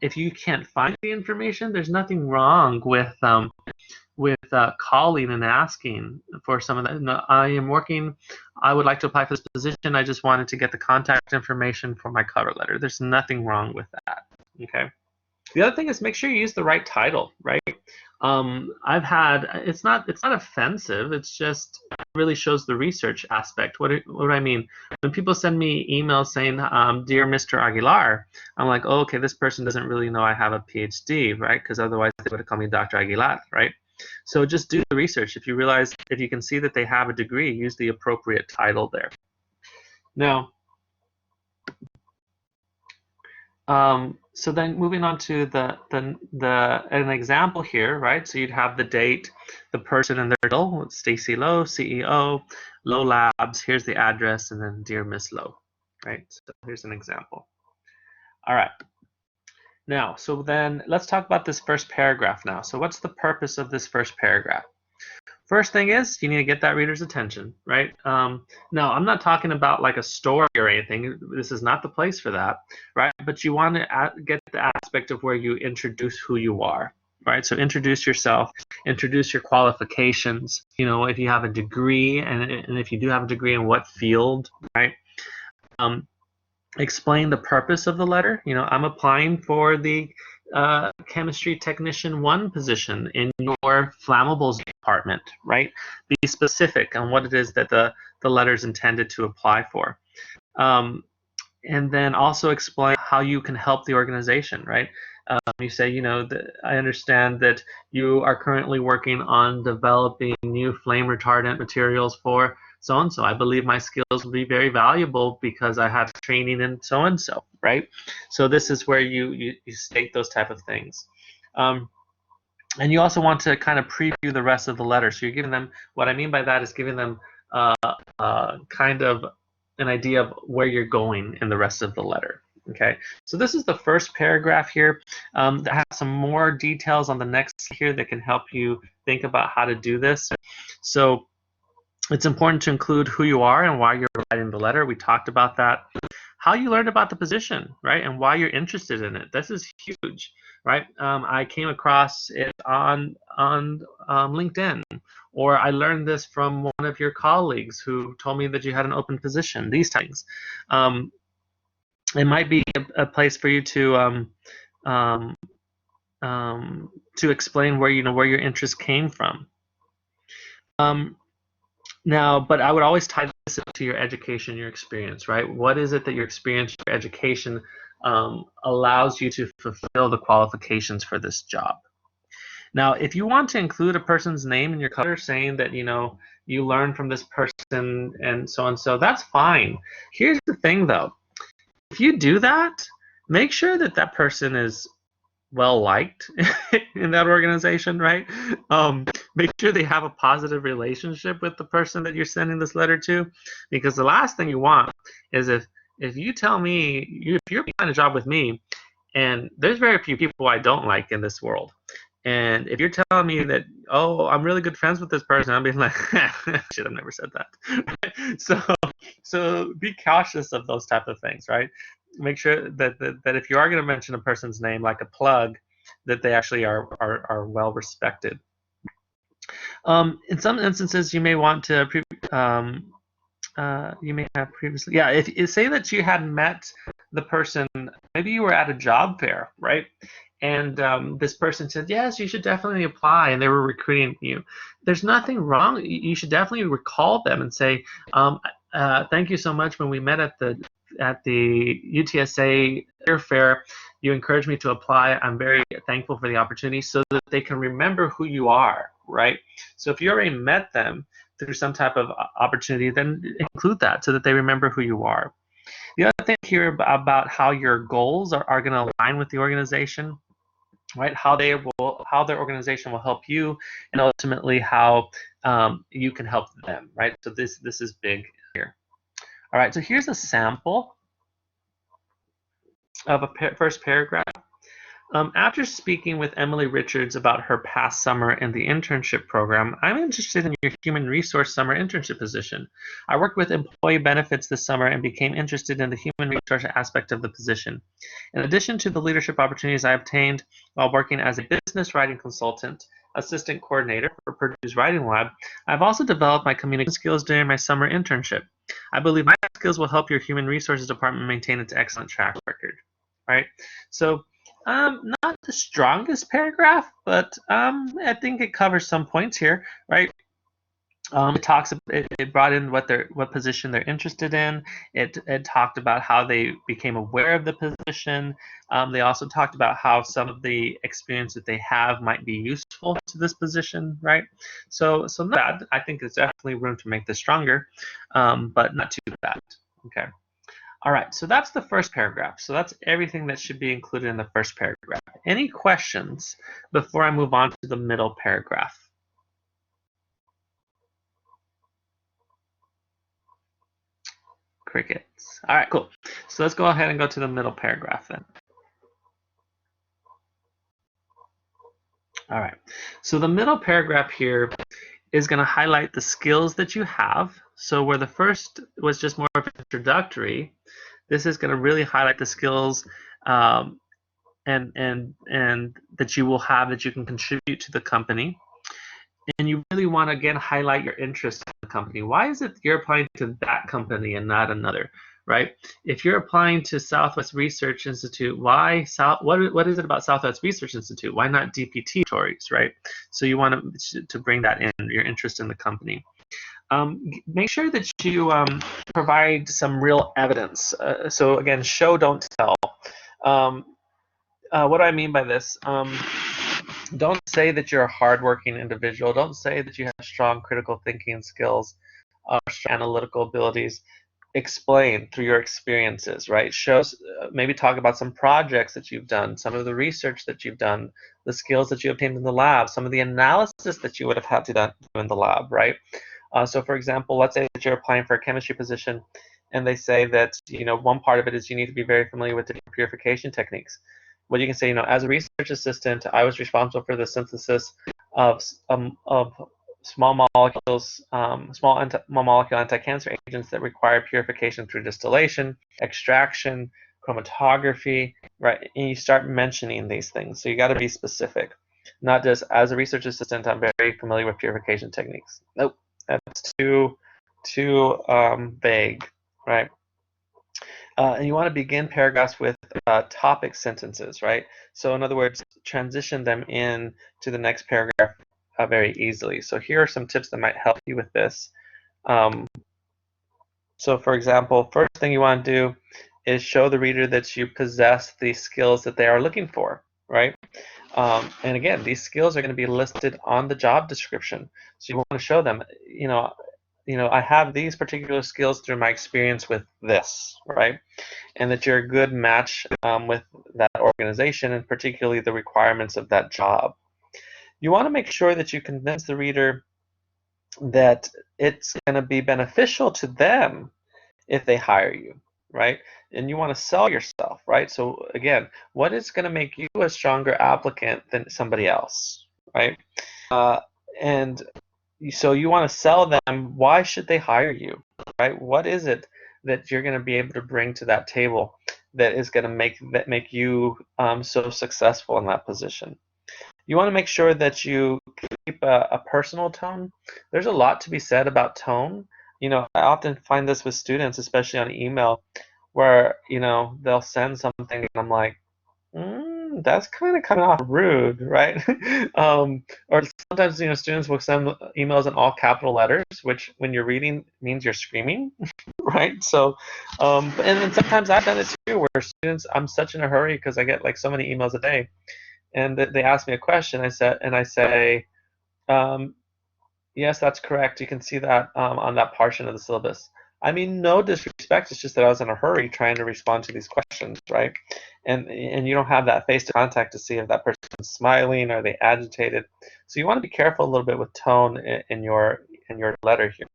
If you can't find the information, there's nothing wrong with calling and asking for some of that. No, I would like to apply for this position. I just wanted to get the contact information for my cover letter. There's nothing wrong with that. Okay. The other thing is make sure you use the right title, right? It's not offensive. It's just really shows the research aspect. What do I mean? When people send me emails saying, Dear Mr. Aguilar, I'm like, oh, okay, this person doesn't really know I have a PhD, right? Because otherwise they would have called me Dr. Aguilar, right? So just do the research. If you can see that they have a degree, use the appropriate title there. Now, so then moving on to an example here, right? So you'd have the date, the person and their title, Stacy Lowe, CEO, Lowe Labs, here's the address, and then Dear Miss Lowe, right? So here's an example. All right. Now, so then let's talk about this first paragraph now. So what's the purpose of this first paragraph? First thing is you need to get that reader's attention, right? Now, I'm not talking about like a story or anything. This is not the place for that, right? But you want to get the aspect of where you introduce who you are, right? So introduce yourself, introduce your qualifications, you know, if you have a degree, and if you do have a degree, in what field, right? Explain the purpose of the letter. You know, I'm applying for the chemistry technician 1 position in your flammables department, right? Be specific on what it is that the letter is intended to apply for. And then also explain how you can help the organization, right? You say, you know, I understand that you are currently working on developing new flame retardant materials for so-and-so. I believe my skills will be very valuable because I have training in so-and-so, right? So this is where you state those type of things. And you also want to kind of preview the rest of the letter. So you're giving them, what I mean by that is giving them kind of an idea of where you're going in the rest of the letter. Okay, so this is the first paragraph here that has some more details on the next here that can help you think about how to do this. So it's important to include who you are and why you're writing the letter. We talked about that. How you learned about the position, right, and why you're interested in it. This is huge, right? I came across it on LinkedIn, or I learned this from one of your colleagues who told me that you had an open position. These things. It might be a place for you to to explain where where your interest came from. Now, but I would always tie this to your education, your experience, right? What is it that your experience, your education allows you to fulfill the qualifications for this job? Now, if you want to include a person's name in your cover saying that, you learned from this person and so, that's fine. Here's the thing, though. If you do that, make sure that that person is well liked in that organization, right? Make sure they have a positive relationship with the person that you're sending this letter to, because the last thing you want is if you tell me if you're applying a job with me, and there's very few people I don't like in this world, and if you're telling me that, oh, I'm really good friends with this person, I'm being like, shit, I've never said that. So be cautious of those type of things, right? Make sure that if you are going to mention a person's name like a plug, that they actually are well respected. In some instances, you may want to you may have previously, yeah, if say that you had met the person, maybe you were at a job fair, right? And this person said, yes, you should definitely apply, and they were recruiting you. There's nothing wrong. You should definitely recall them and say, thank you so much. When we met at the UTSA Career Fair, you encouraged me to apply. I'm very thankful for the opportunity, so that they can remember who you are, right? So if you already met them through some type of opportunity, then include that so that they remember who you are. The other thing here about how your goals are going to align with the organization, right? How their organization will help you, and ultimately how you can help them, right? So this is big here. All right, so here's a sample of a first paragraph. After speaking with Emily Richards about her past summer in the internship program, I'm interested in your human resource summer internship position. I worked with employee benefits this summer and became interested in the human resource aspect of the position. In addition to the leadership opportunities I obtained while working as a business writing consultant, assistant coordinator for Purdue's Writing Lab, I've also developed my communication skills during my summer internship. I believe my skills will help your human resources department maintain its excellent track record. Right? So, not the strongest paragraph, but I think it covers some points here, right? It brought in what position they're interested in. It talked about how they became aware of the position. They also talked about how some of the experience that they have might be useful to this position, right? So not bad. I think there's definitely room to make this stronger, but not too bad. Okay. All right, so that's the first paragraph. So that's everything that should be included in the first paragraph. Any questions before I move on to the middle paragraph? Crickets. All right, cool. So let's go ahead and go to the middle paragraph then. All right, so the middle paragraph here is going to highlight the skills that you have. So where the first was just more of introductory, this is going to really highlight the skills and that you will have that you can contribute to the company. And you really want to, again, highlight your interest in the company. Why is it you're applying to that company and not another, right? If you're applying to Southwest Research Institute, why what is it about Southwest Research Institute? Why not DPT stories, right? So you want to bring that in, your interest in the company. Make sure that you provide some real evidence. So again, show, don't tell. What do I mean by this? Don't say that you're a hardworking individual. Don't say that you have strong critical thinking skills or analytical abilities. Explain through your experiences, right? Maybe talk about some projects that you've done, some of the research that you've done, the skills that you obtained in the lab, some of the analysis that you would have had to do in the lab, right? So for example, let's say that you're applying for a chemistry position and they say that, one part of it is you need to be very familiar with different purification techniques. Well, you can say, as a research assistant, I was responsible for the synthesis of small molecule anti-cancer agents that require purification through distillation, extraction, chromatography, right? And you start mentioning these things. So you got to be specific, not just as a research assistant, I'm very familiar with purification techniques. Nope, that's too vague, right? And you want to begin paragraphs with topic sentences, right? So in other words, transition them in to the next paragraph very easily. So here are some tips that might help you with this. So for example, first thing you want to do is show the reader that you possess the skills that they are looking for, right? And again, these skills are going to be listed on the job description. So you want to show them, I have these particular skills through my experience with this, right? And that you're a good match with that organization and particularly the requirements of that job. You want to make sure that you convince the reader that it's going to be beneficial to them if they hire you, right? And you want to sell yourself, right? So again, what is going to make you a stronger applicant than somebody else, right? And so you want to sell them, why should they hire you, right? What is it that you're going to be able to bring to that table that is going to make you so successful in that position? You want to make sure that you keep a personal tone. There's a lot to be said about tone. I often find this with students, especially on email, where they'll send something and I'm like, that's kind of coming off rude, right? Or sometimes students will send emails in all capital letters, which when you're reading means you're screaming, right? So, and then sometimes I've done it too, where students, I'm such in a hurry because I get like so many emails a day, and they ask me a question. I say, yes, that's correct. You can see that on that portion of the syllabus. I mean, no disrespect. It's just that I was in a hurry trying to respond to these questions, right? And you don't have that face to contact to see if that person's smiling, are they agitated. So you want to be careful a little bit with tone in your letter here.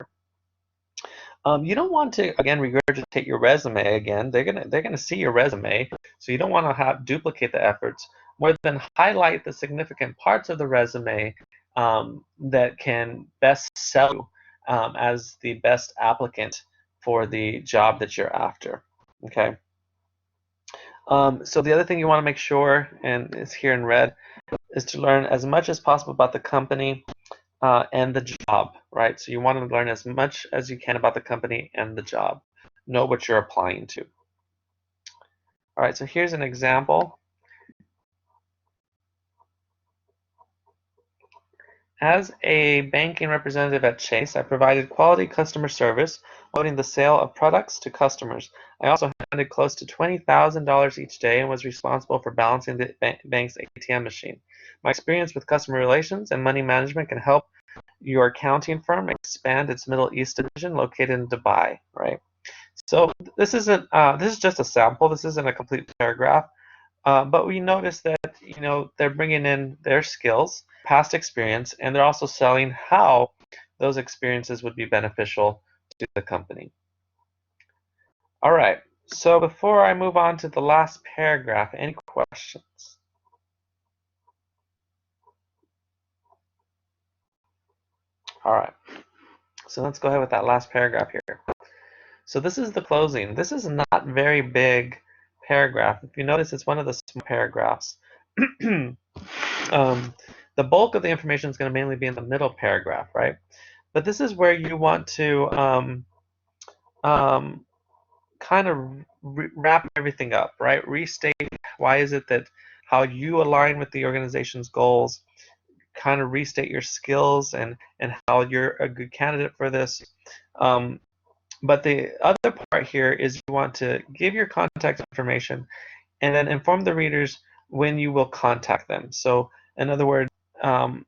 You don't want to again regurgitate your resume again. They're gonna see your resume, so you don't want to duplicate the efforts. More than highlight the significant parts of the resume that can best sell you as the best applicant for the job that you're after. Okay. So the other thing you want to make sure, and it's here in red, is to learn as much as possible about the company and the job, right? So you want to learn as much as you can about the company and the job. Know what you're applying to. All right, so here's an example. As a banking representative at Chase, I provided quality customer service, promoting the sale of products to customers. I also handled close to $20,000 each day and was responsible for balancing the bank's ATM machine. My experience with customer relations and money management can help your accounting firm expand its Middle East division located in Dubai, right? So this isn't this is just a sample. This isn't a complete paragraph. But we notice that they're bringing in their skills, past experience, and they're also selling how those experiences would be beneficial to the company. All right, so before I move on to the last paragraph, any questions? All right, so let's go ahead with that last paragraph here. So this is the closing. This is not very big paragraph. If you notice, it's one of the small paragraphs. The bulk of the information is going to mainly be in the middle paragraph, right? But this is where you want to kind of wrap everything up, right? Restate why is it that how you align with the organization's goals, kind of restate your skills and how you're a good candidate for this. But the other part here is you want to give your contact information and then inform the readers when you will contact them. So in other words, and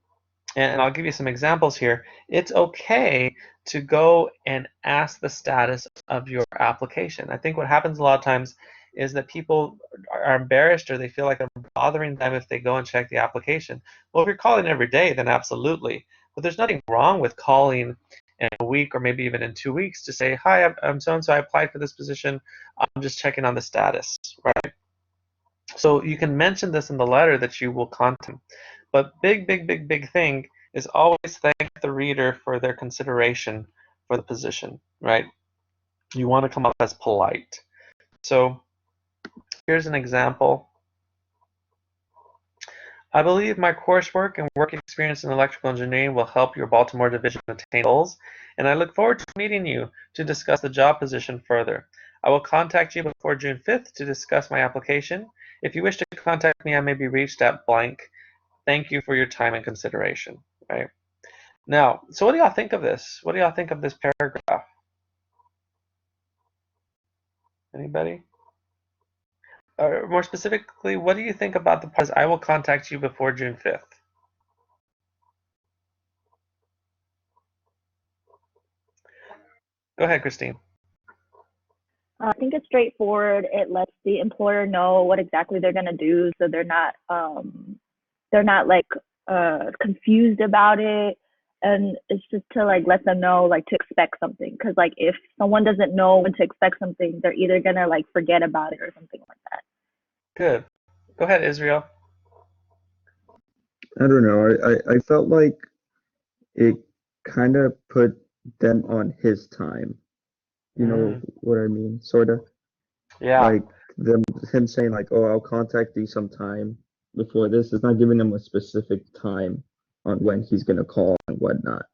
I'll give you some examples here, it's okay to go and ask the status of your application. I think what happens a lot of times is that people are embarrassed or they feel like I'm bothering them if they go and check the application. Well, if you're calling every day, then absolutely. But there's nothing wrong with calling in a week or maybe even in 2 weeks to say, hi, I'm so-and-so, I applied for this position. I'm just checking on the status, right? So you can mention this in the letter that you will contact them. But big thing is always thank the reader for their consideration for the position, right? You want to come up as polite. So here's an example. I believe my coursework and work experience in electrical engineering will help your Baltimore division attain goals, and I look forward to meeting you to discuss the job position further. I will contact you before June 5th to discuss my application. If you wish to contact me, I may be reached at blank. Thank you for your time and consideration, right? Now, so what do y'all think of this? What do y'all think of this paragraph? Anybody? Or more specifically, what do you think about the part, I will contact you before June 5th? Go ahead, Christine. I think it's straightforward. It lets the employer know what exactly they're gonna do, so they're not like confused about it. And it's just to like let them know like to expect something. Because like if someone doesn't know when to expect something, they're either gonna like forget about it or something like that. Good. Go ahead, Israel. I don't know. I felt like it kind of put them on his time. You know what I mean? Sort of. Yeah. Like him saying like, "Oh, I'll contact you sometime before this." It's not giving him a specific time on when he's gonna call and whatnot.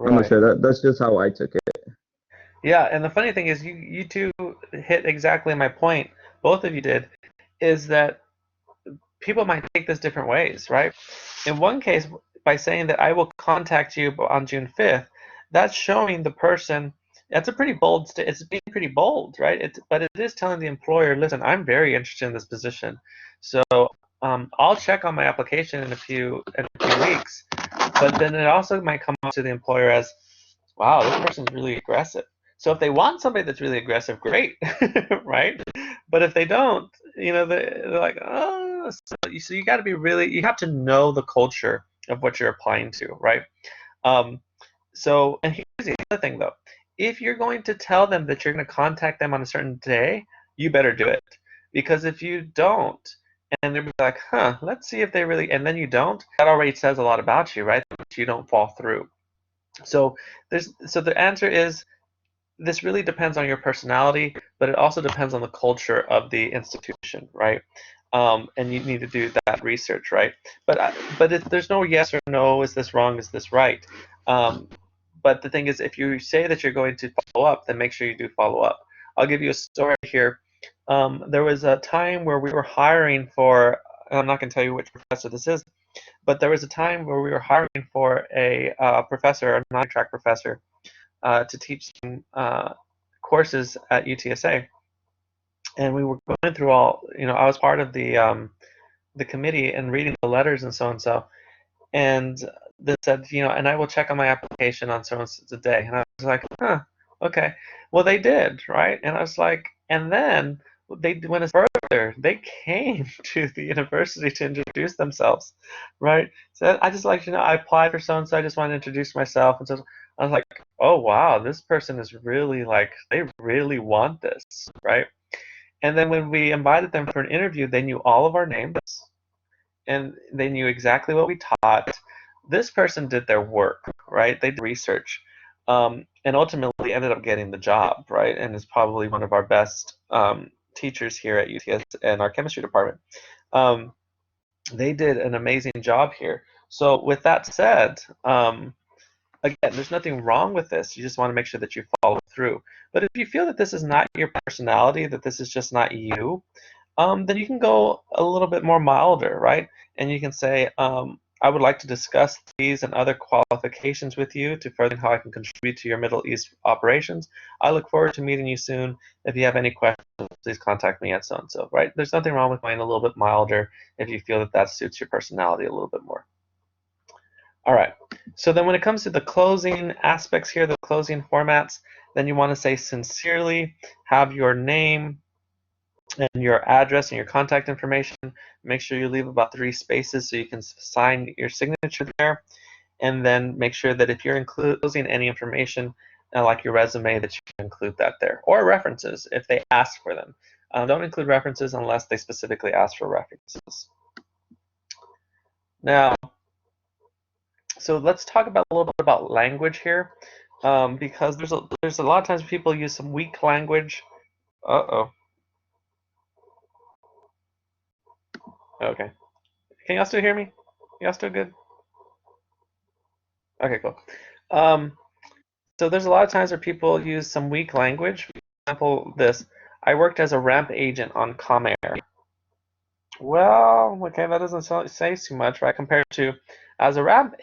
I'm not Right. sure. That's just how I took it. Yeah, and the funny thing is you two hit exactly my point, both of you did, is that people might take this different ways, right? In one case, by saying that I will contact you on June 5th, that's showing the person, that's a pretty bold, it's being pretty bold, right? But it is telling the employer, listen, I'm very interested in this position. So I'll check on my application in a few weeks, but then it also might come up to the employer as, wow, this person's really aggressive. So if they want somebody that's really aggressive, great, right? But if they don't, they're like, oh, so you got to be really, you have to know the culture of what you're applying to, right? So, and here's the other thing though, if you're going to tell them that you're going to contact them on a certain day, you better do it. Because if you don't, and they'll be like, huh, let's see if they really, and then you don't, that already says a lot about you, right? That you don't fall through. So the answer is, this really depends on your personality, but it also depends on the culture of the institution, right? And you need to do that research, right? But there's no yes or no. Is this wrong? Is this right? But the thing is, if you say that you're going to follow up, then make sure you do follow up. I'll give you a story here. There was a time where we were hiring for, I'm not going to tell you which professor this is, but there was a time where we were hiring for a professor, a non-track professor, to teach some courses at UTSA. And we were going through all, I was part of the committee and reading the letters and so and so. And they said, and I will check on my application on so and so the day. And I was like, huh, okay. Well, they did, right? And I was like, and then they went further. They came to the university to introduce themselves, right? So I just like, I applied for so and so. I just want to introduce myself. And so I was like, oh wow, this person is really like, they really want this, right? And then when we invited them for an interview, they knew all of our names and they knew exactly what we taught. This person did their work, right? They did research, and ultimately ended up getting the job, right? And is probably one of our best teachers here at UTS and our chemistry department. They did an amazing job here. So with that said, again, there's nothing wrong with this. You just want to make sure that you follow through. But if you feel that this is not your personality, that this is just not you, then you can go a little bit more milder, right? And you can say, I would like to discuss these and other qualifications with you to further how I can contribute to your Middle East operations. I look forward to meeting you soon. If you have any questions, please contact me at so-and-so, right? There's nothing wrong with going a little bit milder if you feel that that suits your personality a little bit more. All right, so then when it comes to the closing aspects here, the closing formats, then you want to say sincerely, have your name and your address and your contact information. Make sure you leave about 3 spaces so you can sign your signature there. And then make sure that if you're including any information, like your resume, that you include that there. Or references if they ask for them. Don't include references unless they specifically ask for references. Now, so let's talk about a little bit about language here, because there's a lot of times people use some weak language. Uh-oh. Okay. Can y'all still hear me? Y'all still good? Okay, cool. So there's a lot of times where people use some weak language example, this. I worked as a ramp agent on Comair. Well, okay, that doesn't say too much, right? Compared to, as a ramp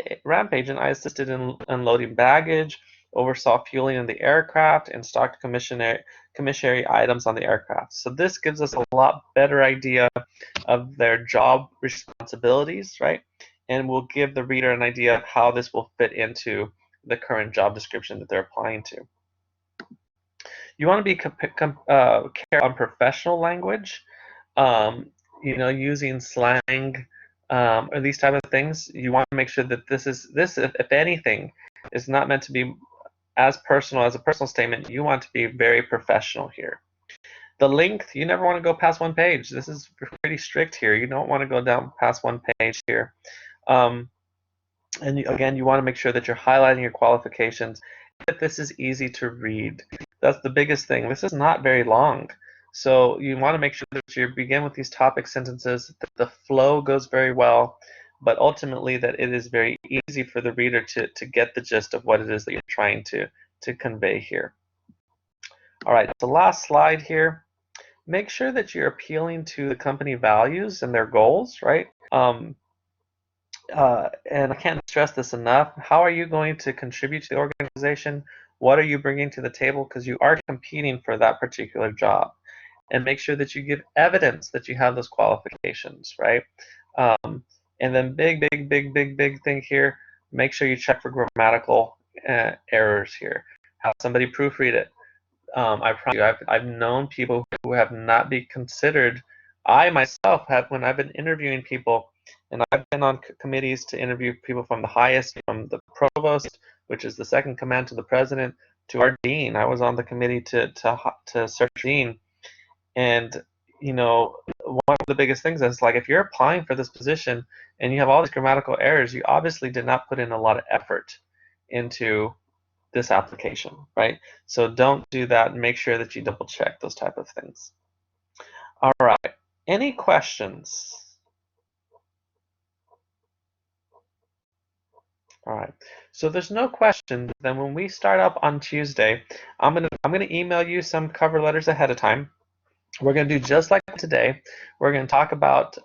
agent, I assisted in unloading baggage, oversaw fueling in the aircraft, and stocked commissary items on the aircraft. So this gives us a lot better idea of their job responsibilities, right? And will give the reader an idea of how this will fit into the current job description that they're applying to. You want to be careful on professional language. Using slang or these type of things. You want to make sure that this, if anything, is not meant to be as personal as a personal statement. You want to be very professional here. The length, you never want to go past one page. This is pretty strict here. You don't want to go down past one page here. And again, you want to make sure that you're highlighting your qualifications, that this is easy to read. That's the biggest thing. This is not very long. So you want to make sure that you begin with these topic sentences, that the flow goes very well, but ultimately that it is very easy for the reader to get the gist of what it is that you're trying to convey here. All right, the last slide here. Make sure that you're appealing to the company values and their goals, right? And I can't stress this enough. How are you going to contribute to the organization? What are you bringing to the table? Because you are competing for that particular job. And make sure that you give evidence that you have those qualifications, right? And then big thing here, make sure you check for grammatical errors here. Have somebody proofread it. I promise you, I've known people who have not been considered. I myself have, when I've been interviewing people, and I've been on committees to interview people from the highest, from the provost, which is the second command to the president, to our dean. I was on the committee to search dean. And one of the biggest things is, like, if you're applying for this position and you have all these grammatical errors, you obviously did not put in a lot of effort into this application, right? So don't do that, and make sure that you double check those type of things. All right, any questions? All right, so there's no questions. Then when we start up on Tuesday, I'm gonna email you some cover letters ahead of time. We're going to do just like today. We're going to talk about,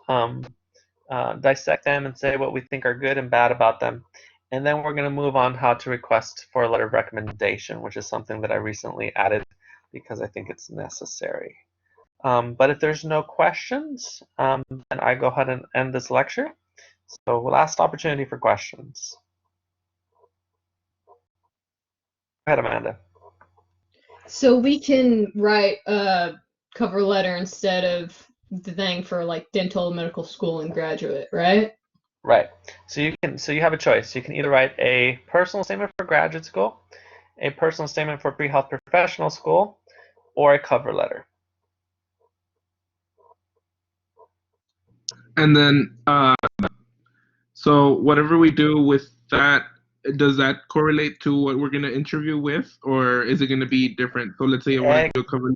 dissect them and say what we think are good and bad about them. And then we're going to move on how to request for a letter of recommendation, which is something that I recently added because I think it's necessary. But if there's no questions, then I go ahead and end this lecture. So last opportunity for questions. Go ahead, Amanda. So we can write a cover letter instead of the thing for like dental medical school and graduate, right? Right. So you have a choice. You can either write a personal statement for graduate school, a personal statement for pre-health professional school, or a cover letter. And then, so whatever we do with that, does that correlate to what we're going to interview with, or is it going to be different? So let's say I want to do a cover.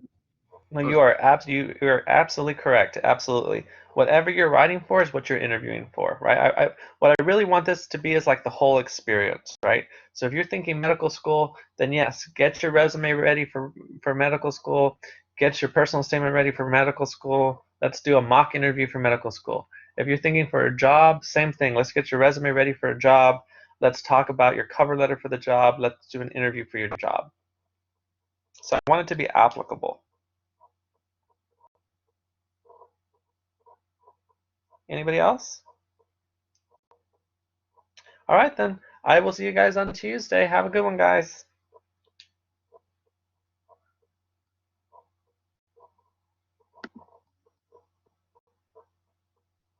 No, you are absolutely correct. Absolutely. Whatever you're writing for is what you're interviewing for, right? What I really want this to be is like the whole experience, right? So if you're thinking medical school, then yes, get your resume ready for medical school. Get your personal statement ready for medical school. Let's do a mock interview for medical school. If you're thinking for a job, same thing. Let's get your resume ready for a job. Let's talk about your cover letter for the job. Let's do an interview for your job. So I want it to be applicable. Anybody else? All right, then. I will see you guys on Tuesday. Have a good one, guys.